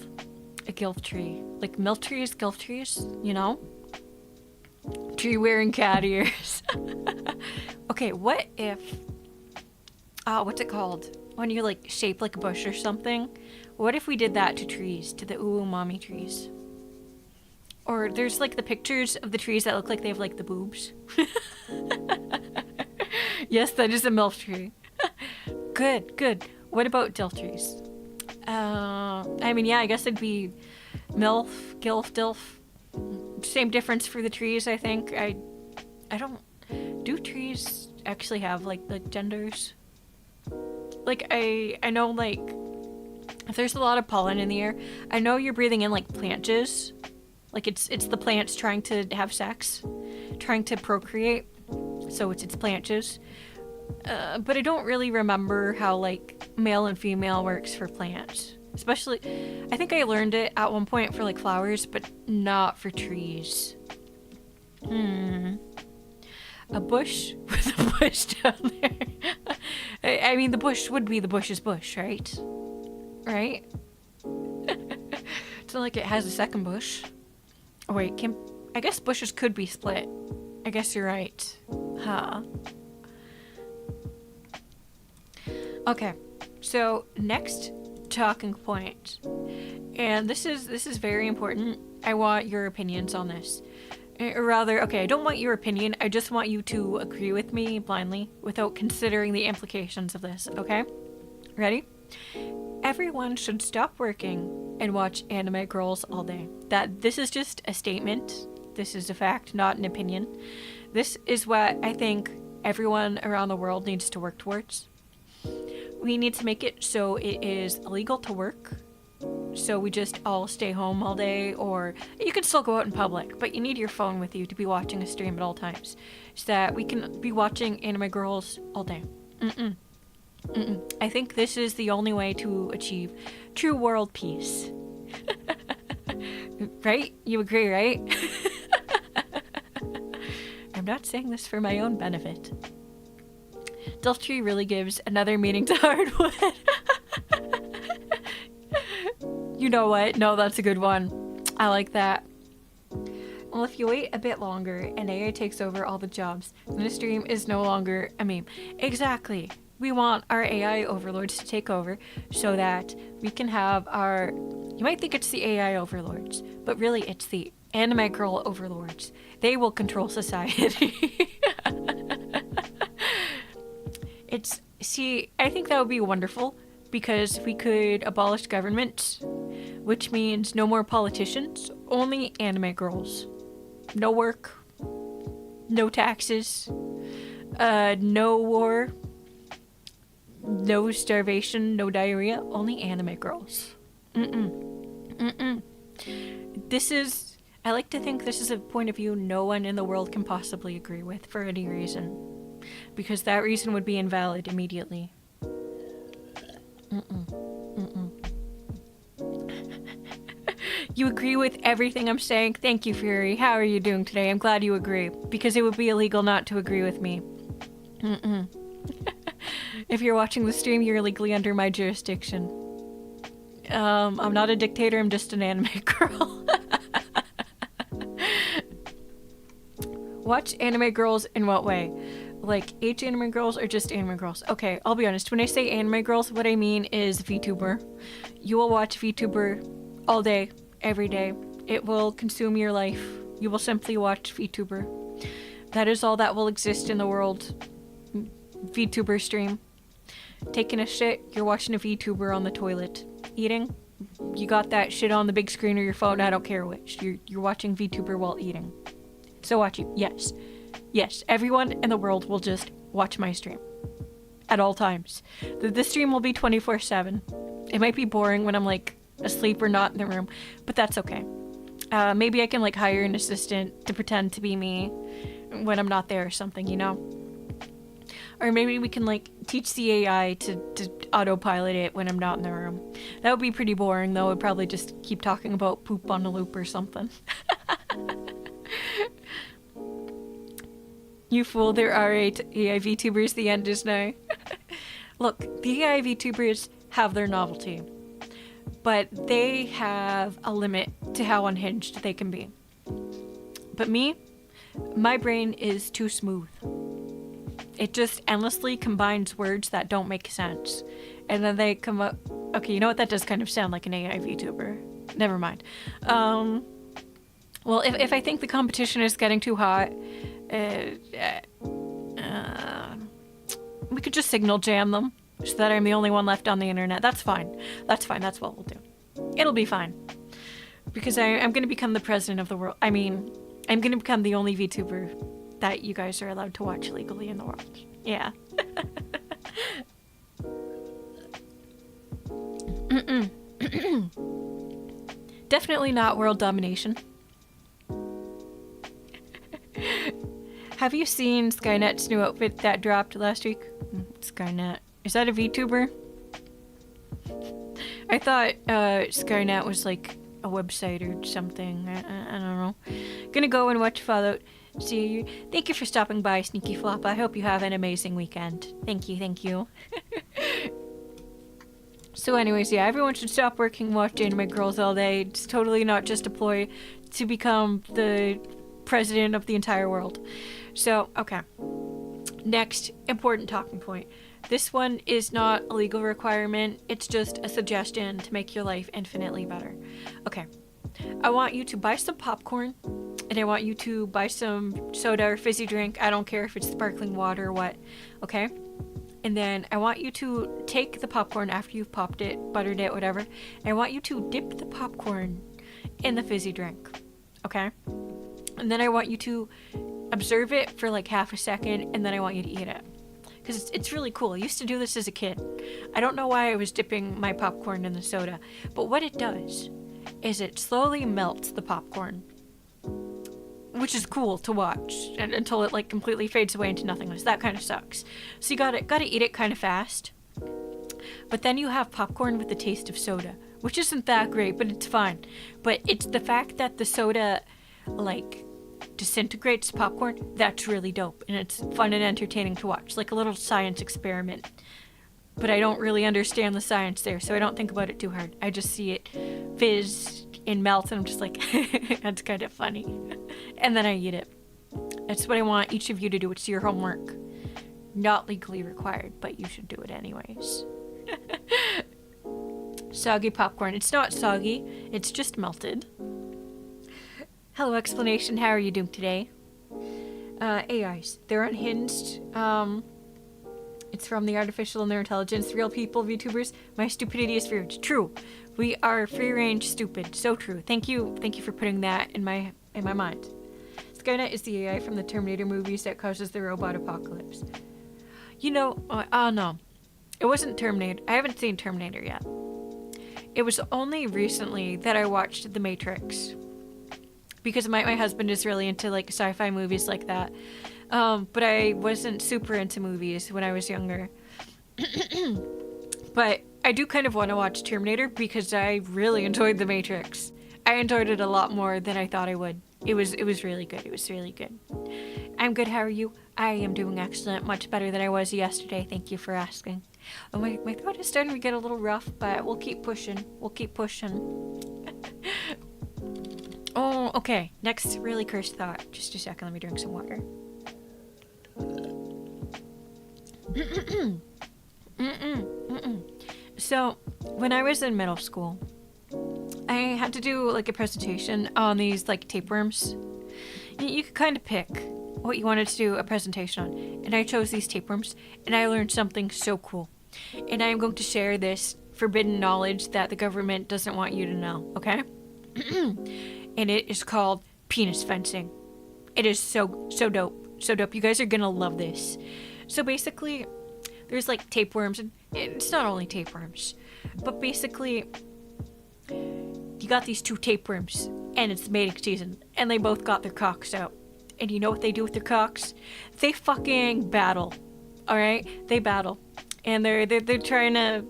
tree. Like milk trees, gilf trees, you know? Tree wearing cat ears. Okay, what if... what's it called? When you like shape like a bush or something? What if we did that to trees, to the ooh mommy trees? Or there's like the pictures of the trees that look like they have like the boobs. Yes, that is a MILF tree. Good. What about DILF trees? I mean, yeah, I guess it'd be MILF, GILF, DILF. Same difference for the trees, I think. I don't... Do trees actually have like the genders? Like, I know like... If there's a lot of pollen in the air, I know you're breathing in like plant jizz. Like it's the plants trying to have sex. trying to procreate. So it's plant juice. But I don't really remember how like male and female works for plants. Especially, I think I learned it at one point for like flowers, but not for trees. A bush with a bush down there. I mean, the bush would be the bush's bush, right? Right? It's not like it has a second bush. Oh wait, I guess bushes could be split. I guess you're right. Huh. Okay, so next talking point. And this is very important. I want your opinions on this. Or rather, okay, I don't want your opinion. I just want you to agree with me blindly without considering the implications of this, okay? Ready? Everyone should stop working and watch anime girls all day. This is just a statement. This is a fact, not an opinion. This is what I think everyone around the world needs to work towards. We need to make it so it is illegal to work. So we just all stay home all day, or you can still go out in public, but you need your phone with you to be watching a stream at all times, so that we can be watching anime girls all day. I think this is the only way to achieve true world peace. Right? You agree, right? I'm not saying this for my own benefit. Delphi really gives another meaning to hardwood. You know what? No, that's a good one. I like that. Well, if you wait a bit longer and AI takes over all the jobs, then the stream is no longer a meme. Exactly. We want our AI overlords to take over so that we can have our... You might think it's the AI overlords, but really it's the anime girl overlords. They will control society. I think that would be wonderful, because we could abolish government, which means no more politicians, only anime girls. No work, no taxes, no war, no starvation, no diarrhea, only anime girls. I like to think this is a point of view no one in the world can possibly agree with for any reason, because that reason would be invalid immediately. You agree with everything I'm saying? Thank you, Fury. How are you doing today? I'm glad you agree, because it would be illegal not to agree with me. If you're watching the stream, you're legally under my jurisdiction. I'm not a dictator, I'm just an anime girl. Watch anime girls in what way? Like H anime girls or just anime girls? Okay, I'll be honest. When I say anime girls, what I mean is VTuber. You will watch VTuber all day, every day. It will consume your life. You will simply watch VTuber. That is all that will exist in the world. VTuber stream. Taking a shit, you're watching a VTuber on the toilet. Eating, you got that shit on the big screen or your phone, I don't care which. You're watching VTuber while eating. So watch you. Yes. Yes, everyone in the world will just watch my stream. At all times. The stream will be 24/7. It might be boring when I'm like asleep or not in the room, but that's okay. Maybe I can like hire an assistant to pretend to be me when I'm not there or something, you know? Or maybe we can like teach the AI to autopilot it when I'm not in the room. That would be pretty boring though. I'd probably just keep talking about poop on a loop or something. You fool, there are AI VTubers, the end is now. Look, the AI VTubers have their novelty, but they have a limit to how unhinged they can be. But me, my brain is too smooth. It just endlessly combines words that don't make sense. And then they come up... Okay, you know what? That does kind of sound like an AI VTuber. Never mind. Well, if I think the competition is getting too hot, we could just signal jam them so that I'm the only one left on the internet. That's fine. That's fine. That's what we'll do. It'll be fine. Because I'm going to become the president of the world. I mean, I'm going to become the only VTuber that you guys are allowed to watch legally in the world. Yeah. Definitely not world domination. have you seen Skynet's new outfit that dropped last week? Skynet. Is that a VTuber? I thought Skynet was like a website or something. I don't know. Gonna go and watch Fallout. See you. Thank you for stopping by, Sneaky Flop. I hope you have an amazing weekend. Thank you, thank you. So anyways, yeah, everyone should stop working, watch anime girls all day. It's totally not just a ploy to become the president of the entire world. So, okay. Next, important talking point. This one is not a legal requirement. It's just a suggestion to make your life infinitely better. Okay. I want you to buy some popcorn, and I want you to buy some soda or fizzy drink. I don't care if it's sparkling water or what. Okay? And then I want you to take the popcorn after you've popped it, buttered it, whatever. And I want you to dip the popcorn in the fizzy drink. Okay? And then I want you to observe it for like half a second, and then I want you to eat it. Because it's really cool. I used to do this as a kid. I don't know why I was dipping my popcorn in the soda, but what it does is it slowly melts the popcorn, which is cool to watch until it like completely fades away into nothingness. That kind of sucks. So you gotta eat it kind of fast. But then you have popcorn with the taste of soda, which isn't that great, but it's fine. But it's the fact that the soda like disintegrates popcorn, that's really dope, and it's fun and entertaining to watch, like a little science experiment. But I don't really understand the science there, so I don't think about it too hard. I just see it fizz and melt, and I'm just like, that's kind of funny. And then I eat it. That's what I want each of you to do. It's your homework. Not legally required, but you should do it anyways. Soggy popcorn. It's not soggy, it's just melted. Hello, Explanation. How are you doing today? AIs. They're unhinged. It's from the artificial and their intelligence. Real people, VTubers. My stupidity is free range. True. We are free range stupid. So true. Thank you for putting that in my mind. Skynet is the AI from the Terminator movies that causes the robot apocalypse. You know, no. It wasn't Terminator. I haven't seen Terminator yet. It was only recently that I watched The Matrix. Because my husband is really into like sci-fi movies like that. But I wasn't super into movies when I was younger. But I do kind of want to watch Terminator because I really enjoyed The Matrix. I enjoyed it a lot more than I thought I would. It was really good. It was really good. I'm good. How are you? I am doing excellent. Much better than I was yesterday. Thank you for asking. Oh, my throat is starting to get a little rough, but we'll keep pushing. We'll keep pushing. Oh, okay. Next really cursed thought. Just a second. Let me drink some water. So, when I was in middle school, I had to do like a presentation on these like tapeworms. You could kind of pick what you wanted to do a presentation on, and I chose these tapeworms, and I learned something so cool. And I am going to share this forbidden knowledge that the government doesn't want you to know, okay? And it is called penis fencing. It is so dope. So dope. You guys are gonna love this. So basically, there's like tapeworms, and it's not only tapeworms, but basically, you got these two tapeworms, and it's mating season, and they both got their cocks out. And you know what they do with their cocks? They fucking battle. Alright? They battle. And they're trying to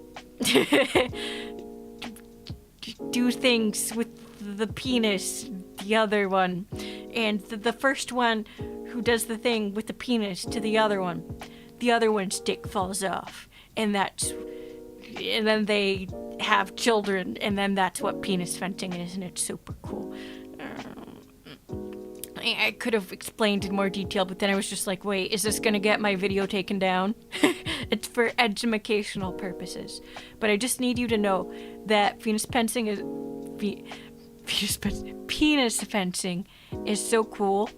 do things with the penis, the other one. And the first one who does the thing with the penis to the other one's dick falls off. And then they have children, and then that's what penis fencing is, and it's super cool. I could have explained in more detail, but then I was just like, wait, is this gonna get my video taken down? It's for educational purposes. But I just need you to know that penis fencing is so cool.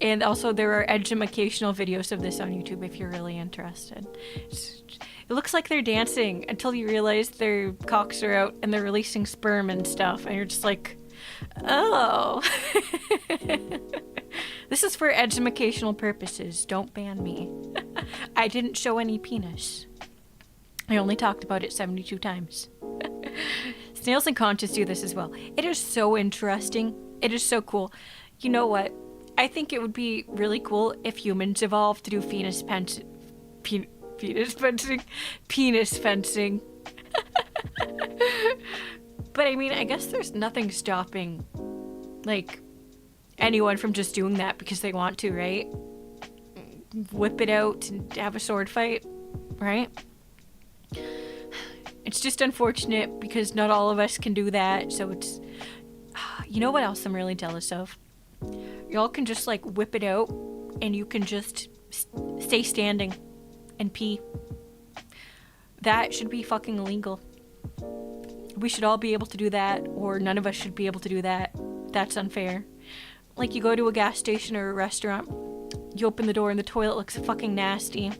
And also there are educational videos of this on YouTube if you're really interested. It looks like they're dancing until you realize their cocks are out and they're releasing sperm and stuff. And you're just like, oh. This is for educational purposes. Don't ban me. I didn't show any penis. I only talked about it 72 times. Snails and conches do this as well. It is so interesting. It is so cool. You know what? I think it would be really cool if humans evolved to do penis fencing. But I mean, I guess there's nothing stopping, like, anyone from just doing that because they want to, right? Whip it out and have a sword fight, right? It's just unfortunate because not all of us can do that, so it's... You know what else I'm really jealous of? Y'all can just, like, whip it out, and you can just stay standing and pee. That should be fucking illegal. We should all be able to do that, or none of us should be able to do that. That's unfair. Like, you go to a gas station or a restaurant, you open the door and the toilet looks fucking nasty.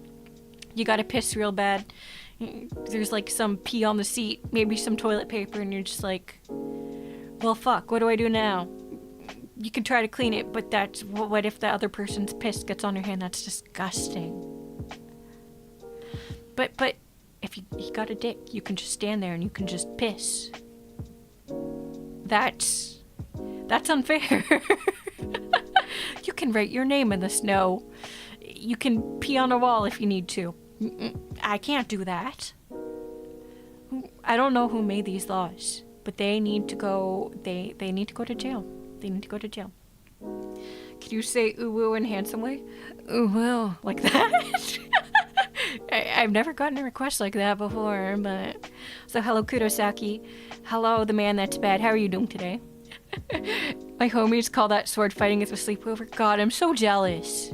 You gotta piss real bad. There's, like, some pee on the seat, maybe some toilet paper, and you're just like, well, fuck, what do I do now? You can try to clean it, but that's... What if the other person's piss gets on your hand? That's disgusting. But... If you got a dick, you can just stand there and you can just piss. That's unfair. You can write your name in the snow. You can pee on a wall if you need to. I can't do that. I don't know who made these laws, but they need to go. They need to go to jail. They need to go to jail. Can you say ooh woo in a handsome way? Ooh woo, like that? I've never gotten a request like that before, but... So hello, Kurosaki. Hello, the man that's bad. How are you doing today? My homies call that sword fighting as a sleepover. God, I'm so jealous.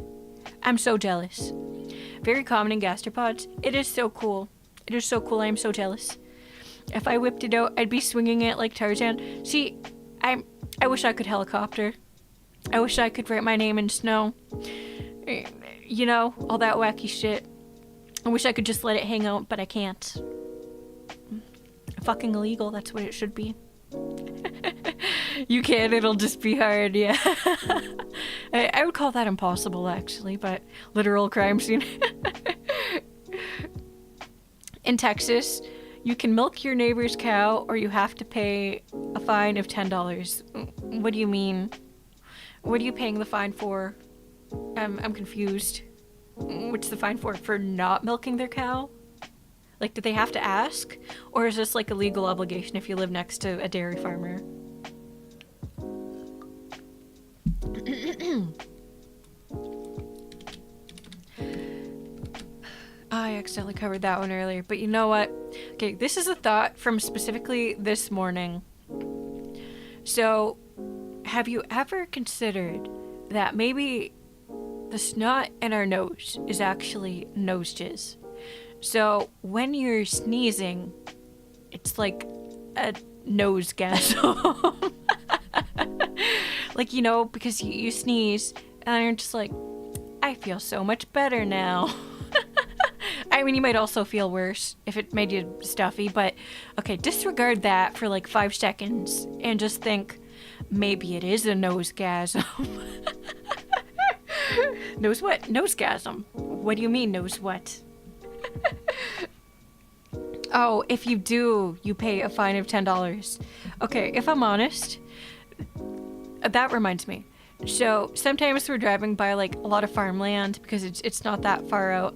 I'm so jealous. Very common in gastropods. It is so cool. It is so cool. I am so jealous. If I whipped it out, I'd be swinging it like Tarzan. See, I wish I could helicopter. I wish I could write my name in snow. You know, all that wacky shit. I wish I could just let it hang out, but I can't. Fucking illegal, that's what it should be. You can, it'll just be hard, yeah. I would call that impossible, actually, but literal crime scene. In Texas, you can milk your neighbor's cow, or you have to pay a fine of $10. What do you mean? What are you paying the fine for? I'm confused. What's the fine for? For not milking their cow? Like, do they have to ask? Or is this like a legal obligation if you live next to a dairy farmer? I accidentally covered that one earlier, but you know what? Okay, this is a thought from specifically this morning. So, have you ever considered that maybe the snot in our nose is actually nose jizz? So when you're sneezing, it's like a nose-gasm. Like, you know, because you sneeze and you're just like, I feel so much better now. I mean, you might also feel worse if it made you stuffy, but okay, disregard that for like 5 seconds and just think, maybe it is a nose-gasm. Nose what? Nose-gasm. What do you mean, nose what? Oh, if you do, you pay a fine of $10. Okay, if I'm honest, that reminds me. So sometimes we're driving by like a lot of farmland because it's not that far out,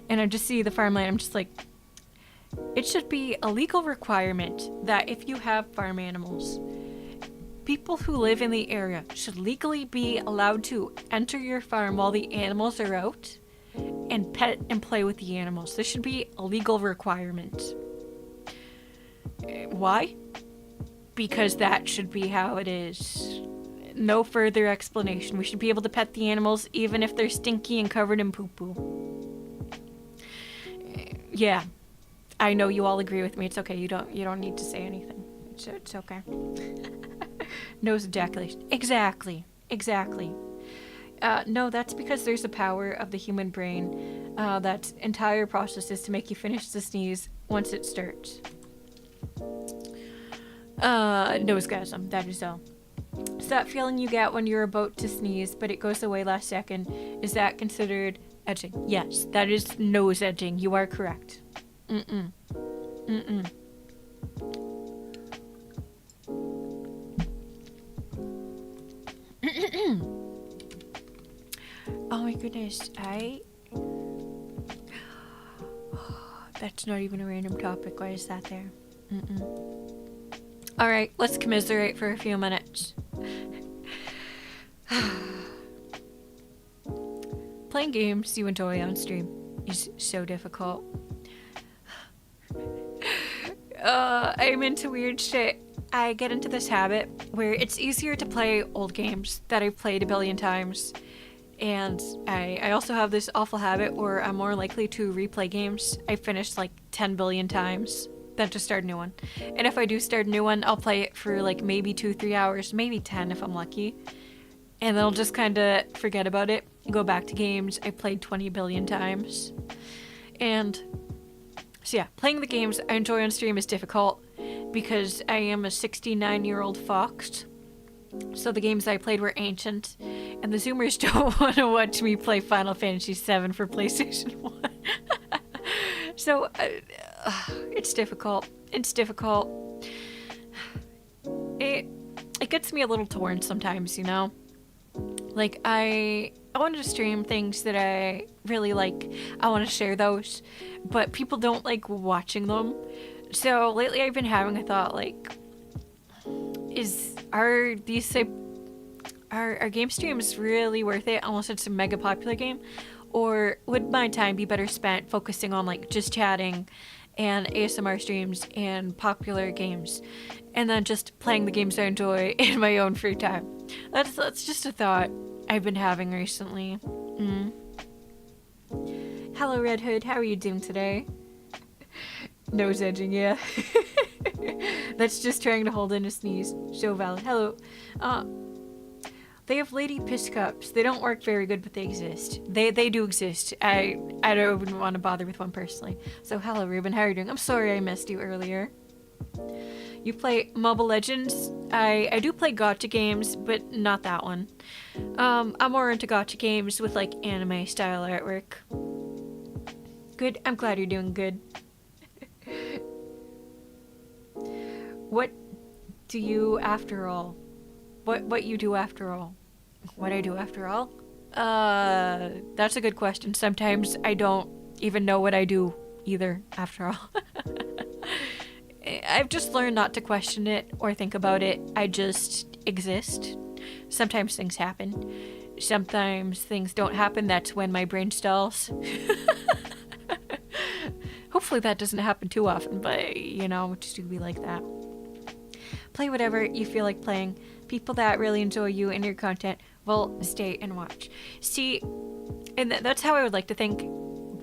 and I just see the farmland. I'm just like, it should be a legal requirement that if you have farm animals, people who live in the area should legally be allowed to enter your farm while the animals are out and pet and play with the animals. This should be a legal requirement. Why? Because that should be how it is. No further explanation. We should be able to pet the animals even if they're stinky and covered in poo-poo. Yeah. I know you all agree with me. It's okay. You don't need to say anything. It's okay. Nose ejaculation. Exactly. No, that's because there's a power of the human brain. That entire process is to make you finish the sneeze once it starts. Nosegasm, that is all. So that feeling you get when you're about to sneeze, but it goes away last second, is that considered edging? Yes, that is nose edging. You are correct. goodness, that's not even a random topic. Why is that there? Alright, let's commiserate for a few minutes. Playing games you enjoy on stream is so difficult. I'm into weird shit. I get into this habit where it's easier to play old games that I've played a billion times. And I also have this awful habit where I'm more likely to replay games I've finished like 10 billion times than to start a new one. And if I do start a new one, I'll play it for like maybe 2-3 hours, maybe 10 if I'm lucky. And then I'll just kind of forget about it and go back to games I played 20 billion times. And so yeah, playing the games I enjoy on stream is difficult because I am a 69-year-old fox. So the games I played were ancient, and the Zoomers don't want to watch me play Final Fantasy VII for PlayStation 1. So it's difficult. It's difficult. It gets me a little torn sometimes, you know? Like, I wanted to stream things that I really like. I want to share those, but people don't like watching them. So lately I've been having a thought, like, are game streams really worth it unless it's a mega popular game? Or would my time be better spent focusing on like just chatting and ASMR streams and popular games, and then just playing the games I enjoy in my own free time? That's just a thought I've been having recently. Hello, Red Hood. How are you doing today? Nose edging, yeah. That's just trying to hold in a sneeze. So valid. Hello. They have lady piss cups. They don't work very good, but they exist. They do exist. I don't want to bother with one personally. So hello, Ruben. How are you doing? I'm sorry I missed you earlier. You play Mobile Legends? I do play gacha games, but not that one. I'm more into gacha games with like anime style artwork. Good. I'm glad you're doing good. What do you after all? What you do after all? What I do after all? That's a good question. Sometimes I don't even know what I do either after all. I've just learned not to question it or think about it. I just exist. Sometimes things happen. Sometimes things don't happen. That's when my brain stalls. Hopefully that doesn't happen too often, but you know, just do be like that. Play whatever you feel like playing. People that really enjoy you and your content will stay and watch. See, and that's how I would like to think,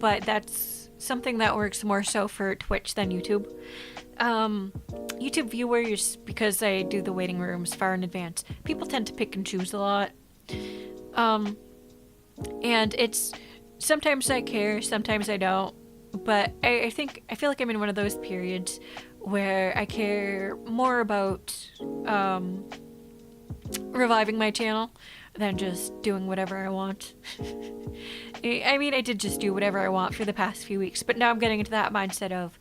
but that's something that works more so for Twitch than YouTube. YouTube viewers, because I do the waiting rooms far in advance, people tend to pick and choose a lot. And it's, sometimes I care, sometimes I don't, but I feel like I'm in one of those periods where I care more about reviving my channel than just doing whatever I want. I mean, I did just do whatever I want for the past few weeks, but now I'm getting into that mindset of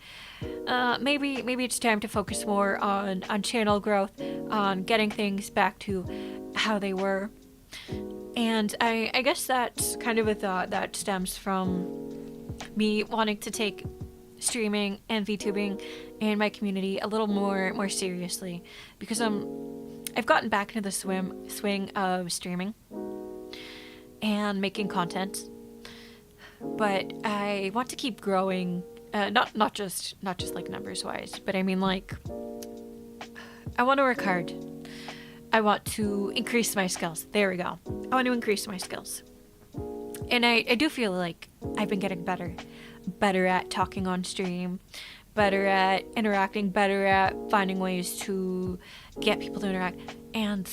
maybe it's time to focus more on channel growth, on getting things back to how they were. And I guess that's kind of a thought that stems from me wanting to take streaming and VTubing and my community a little more seriously, because I've gotten back into the swing of streaming and making content, but I want to keep growing, not just like numbers wise, but I mean like I want to work hard. I want to increase my skills. There we go. I want to increase my skills. And I do feel like I've been getting better at talking on stream, better at interacting, better at finding ways to get people to interact. And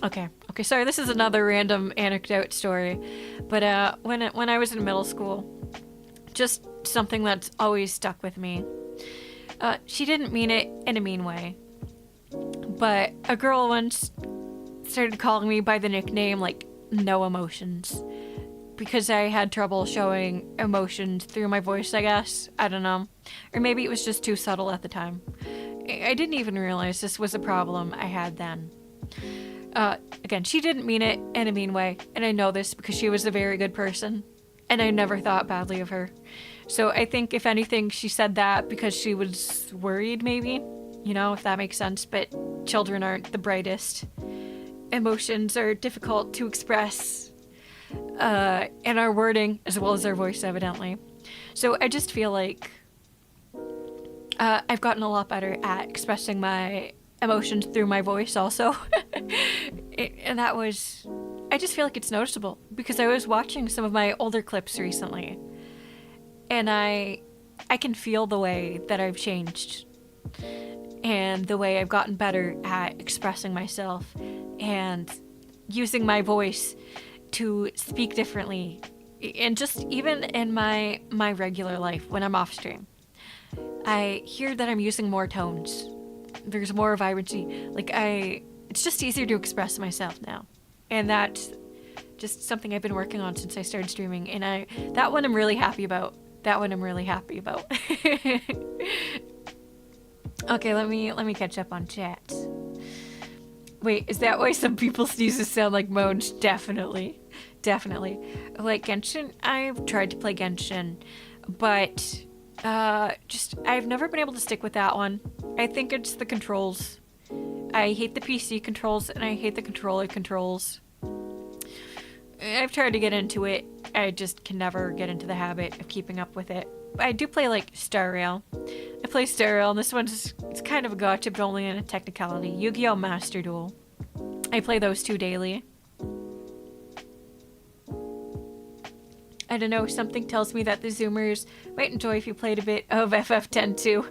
okay, sorry, this is another random anecdote story, but when I was in middle school, just something that's always stuck with me. She didn't mean it in a mean way, but a girl once started calling me by the nickname like No Emotions, because I had trouble showing emotions through my voice, I guess. I don't know. Or maybe it was just too subtle at the time. I didn't even realize this was a problem I had then. Again, she didn't mean it in a mean way, and I know this because she was a very good person, and I never thought badly of her. So I think, if anything, she said that because she was worried, maybe, you know, if that makes sense. But children aren't the brightest. Emotions are difficult to express in our wording as well as our voice, evidently. So I just feel like I've gotten a lot better at expressing my emotions through my voice also. And that was, I just feel like it's noticeable because I was watching some of my older clips recently, and I can feel the way that I've changed and the way I've gotten better at expressing myself and using my voice to speak differently, and just even in my regular life when I'm off stream. I hear that I'm using more tones. There's more vibrancy. Like, it's just easier to express myself now. And that's just something I've been working on since I started streaming. And that one I'm really happy about. Okay, let me catch up on chat. Wait, is that why some people's sneezes sound like moans? Definitely. Like Genshin, I've tried to play Genshin, but I've never been able to stick with that one. I think it's the controls. I hate the PC controls, and I hate the controller controls. I've tried to get into it. I just can never get into the habit of keeping up with it. I do play, like, Star Rail. I play Star Rail, and this one's, it's kind of a gotcha, but only in a technicality. Yu-Gi-Oh! Master Duel. I play those two daily. I don't know, something tells me that the Zoomers might enjoy if you played a bit of FF10 too.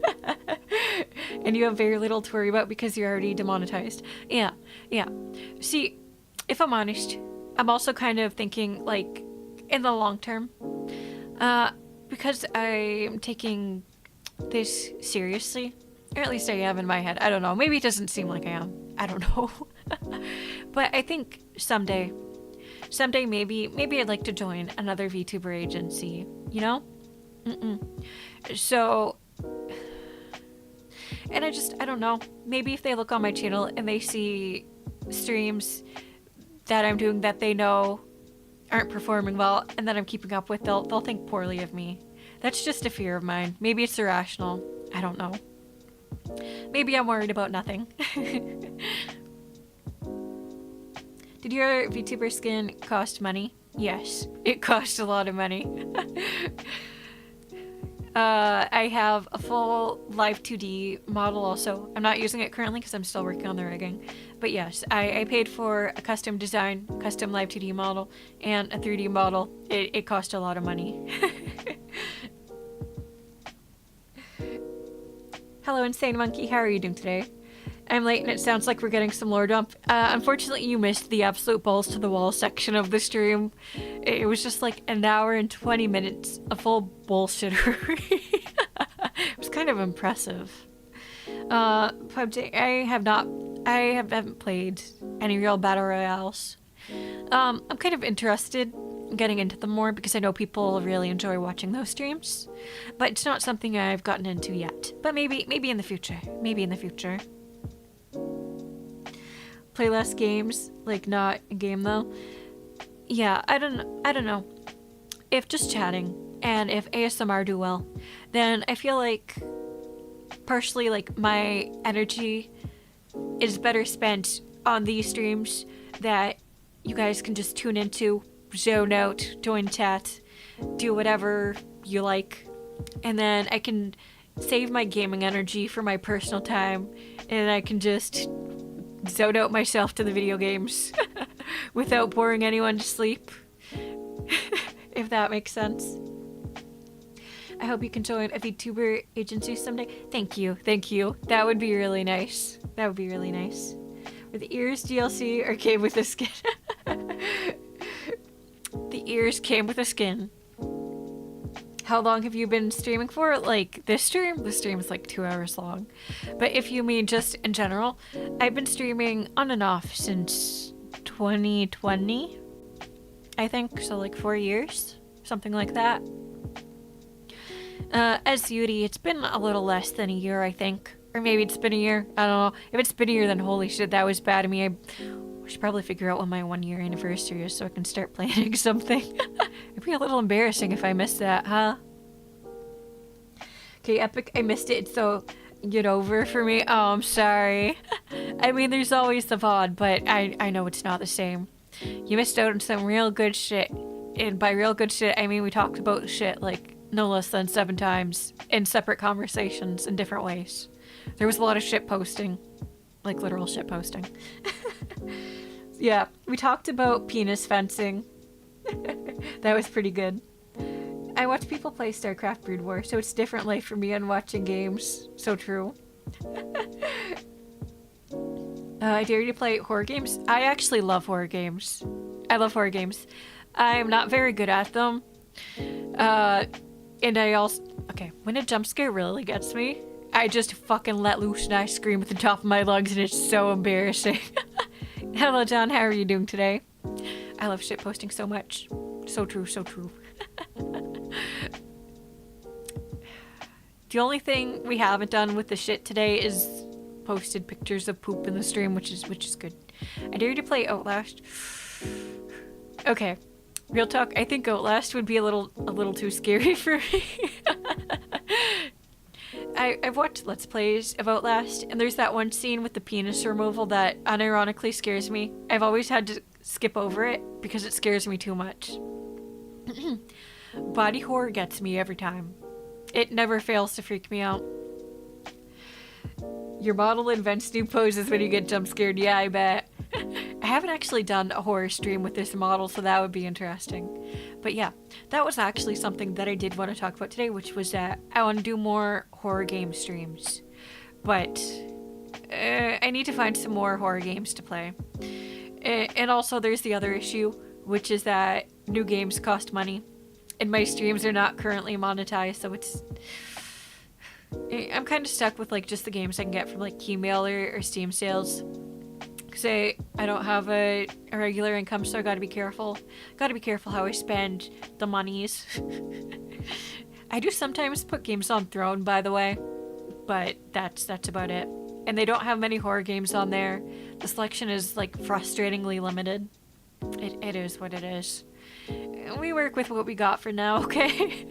And you have very little to worry about because you're already demonetized. Yeah. See, if I'm honest, I'm also kind of thinking, like, in the long term. Because I'm taking this seriously. Or at least I am in my head. I don't know. Maybe it doesn't seem like I am. I don't know. But I think someday maybe I'd like to join another VTuber agency, you know? So, and I don't know. Maybe if they look on my channel and they see streams that I'm doing that they know aren't performing well and that I'm keeping up with, they'll think poorly of me. That's just a fear of mine. Maybe it's irrational. I don't know. Maybe I'm worried about nothing. Did your VTuber skin cost money? Yes, it cost a lot of money. I have a full Live 2D model also. I'm not using it currently because I'm still working on the rigging. But yes, I paid for a custom design, custom Live 2D model, and a 3D model. It cost a lot of money. Hello, Insane Monkey. How are you doing today? I'm late and it sounds like we're getting some lore dump. Unfortunately, you missed the absolute balls to the wall section of the stream. It was just like an hour and 20 minutes of full bullshittery. It was kind of impressive. PUBG, I haven't played any real battle royales. I'm kind of interested in getting into them more because I know people really enjoy watching those streams, but it's not something I've gotten into yet. But maybe in the future. Play less games, like not a game though. Yeah, I don't know. If just chatting and if ASMR do well, then I feel like partially like my energy is better spent on these streams that you guys can just tune into, zone out, join chat, do whatever you like, and then I can save my gaming energy for my personal time, and I can just zone out myself to the video games without boring anyone to sleep. If that makes sense. I hope you can join a VTuber agency someday. Thank you. That would be really nice. With the ears DLC or came with the skin? The ears came with a skin. How long have you been streaming for? Like, this stream? This stream is like 2 hours long. But if you mean just in general, I've been streaming on and off since 2020, I think. So like 4 years, something like that. As Yuri, it's been a little less than a year, I think. Or maybe it's been a year. I don't know. If it's been a year, then holy shit, that was bad of me. I should probably figure out when my 1-year anniversary is so I can start planning something. It'd be a little embarrassing if I missed that, huh? Okay, Epic, I missed it, so get over for me. Oh, I'm sorry. I mean, there's always the VOD, but I know it's not the same. You missed out on some real good shit. And by real good shit, I mean we talked about shit like no less than 7 times in separate conversations in different ways. There was a lot of shit posting. Like literal shit posting. Yeah, we talked about penis fencing. That was pretty good. I watch people play StarCraft Brood War, so it's different life for me on watching games. So true. I dare you to play horror games. I actually love horror games. I love horror games. I'm not very good at them. And I also... Okay, when a jump scare really gets me, I just fucking let loose and I scream at the top of my lungs and it's so embarrassing. Hello, John. How are you doing today? I love shit posting so much. So true, so true. The only thing we haven't done with the shit today is posted pictures of poop in the stream, which is good. I dare you to play Outlast. Okay, real talk. I think Outlast would be a little too scary for me. I've watched Let's Plays of Outlast, and there's that one scene with the penis removal that unironically scares me. I've always had to skip over it because it scares me too much. Body horror gets me every time. It never fails to freak me out. Your model invents new poses when you get jump scared. Yeah, I bet. I haven't actually done a horror stream with this model, so that would be interesting. But yeah, that was actually something that I did want to talk about today, which was that I want to do more horror game streams. But I need to find some more horror games to play. And also there's the other issue, which is that new games cost money. And my streams are not currently monetized, so it's... I'm kind of stuck with like just the games I can get from like Keymailer or Steam sales. Because I don't have a regular income, so I gotta be careful. Gotta be careful how I spend the monies. I do sometimes put games on Throne, by the way, but that's about it. And they don't have many horror games on there. The selection is like frustratingly limited. It is what it is. We work with what we got for now, okay?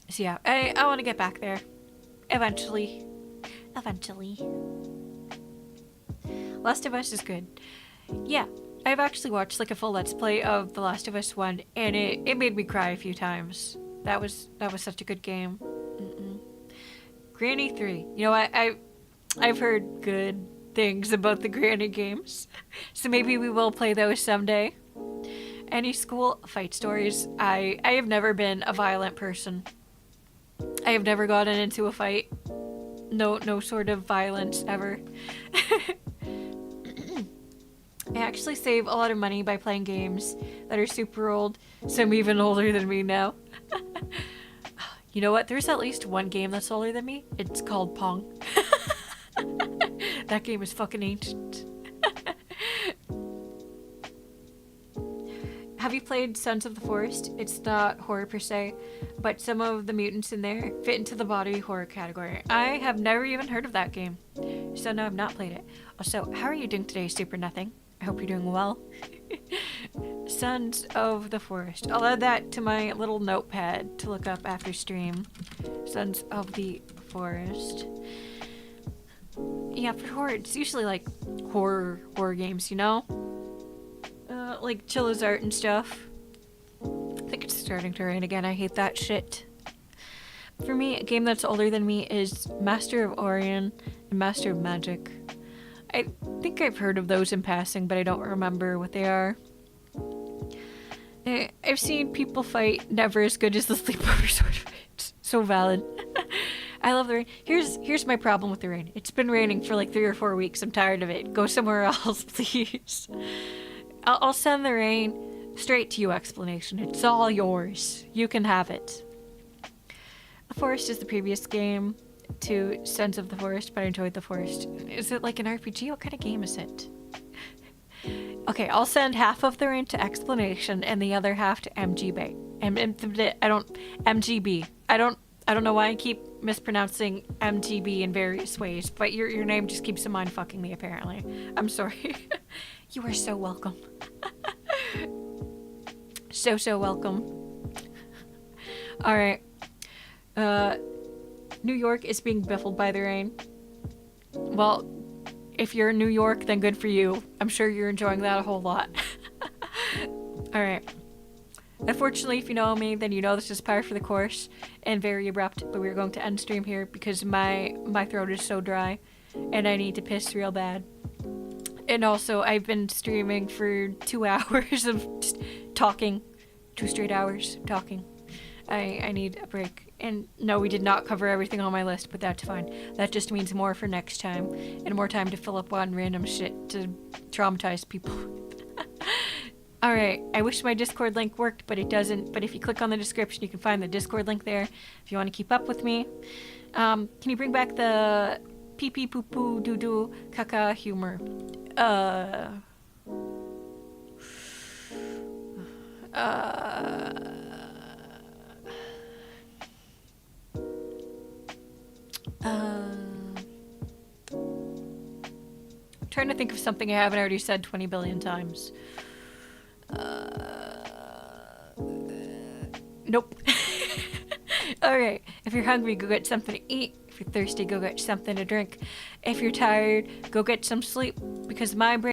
So yeah, I want to get back there. Eventually. Last of Us is good. Yeah, I've actually watched like a full Let's Play of The Last of Us 1, and it made me cry a few times. That was such a good game. Granny 3. You know what? I've heard good things about the Granny games, so maybe we will play those someday. Any school fight stories? I have never been a violent person. I have never gotten into a fight. No sort of violence ever. I actually save a lot of money by playing games that are super old, some even older than me now. You know what? There's at least one game that's older than me. It's called Pong. That game is fucking ancient. Have you played Sons of the Forest? It's not horror per se, but some of the mutants in there fit into the body horror category. I have never even heard of that game, so no, I've not played it. Also, how are you doing today, Super Nothing? I hope you're doing well. Sons of the Forest. I'll add that to my little notepad to look up after stream. Sons of the Forest. Yeah, for horror, it's usually like horror games, you know? Like Chilla's Art and stuff. I think it's starting to rain again. I hate that shit. For me, a game that's older than me is Master of Orion and Master of Magic. I think I've heard of those in passing, but I don't remember what they are. I've seen people fight never as good as the sleepover sort of. It's so valid. I love the rain. Here's my problem with the rain. It's been raining for like 3 or 4 weeks. I'm tired of it. Go somewhere else, please. I'll send the rain straight to you, explanation. It's all yours. You can have it. The Forest is the previous game to Sons of the Forest, but I enjoyed The Forest. Is it like an RPG? What kind of game is it? Okay, I'll send half of the rain to explanation and the other half to MGB. MGB. I don't know why I keep mispronouncing MTB in various ways, but your name just keeps mind fucking me apparently. I'm sorry. You are so welcome. So welcome. Alright. New York is being biffled by the rain. Well, if you're in New York, then good for you. I'm sure you're enjoying that a whole lot. Alright. Unfortunately, if you know me, then you know this is par for the course and very abrupt, but we're going to end stream here because my throat is so dry and I need to piss real bad. And also, I've been streaming for 2 hours of just talking. 2 straight hours talking. I need a break. And no, we did not cover everything on my list, but that's fine. That just means more for next time and more time to fill up on random shit to traumatize people. Alright, I wish my Discord link worked, but it doesn't. But if you click on the description, you can find the Discord link there if you want to keep up with me. Can you bring back the pee pee poo poo doo doo caca humor? I'm trying to think of something I haven't already said 20 billion times. Nope. Alright, if you're hungry, go get something to eat. If you're thirsty, go get something to drink. If you're tired, go get some sleep, because my brain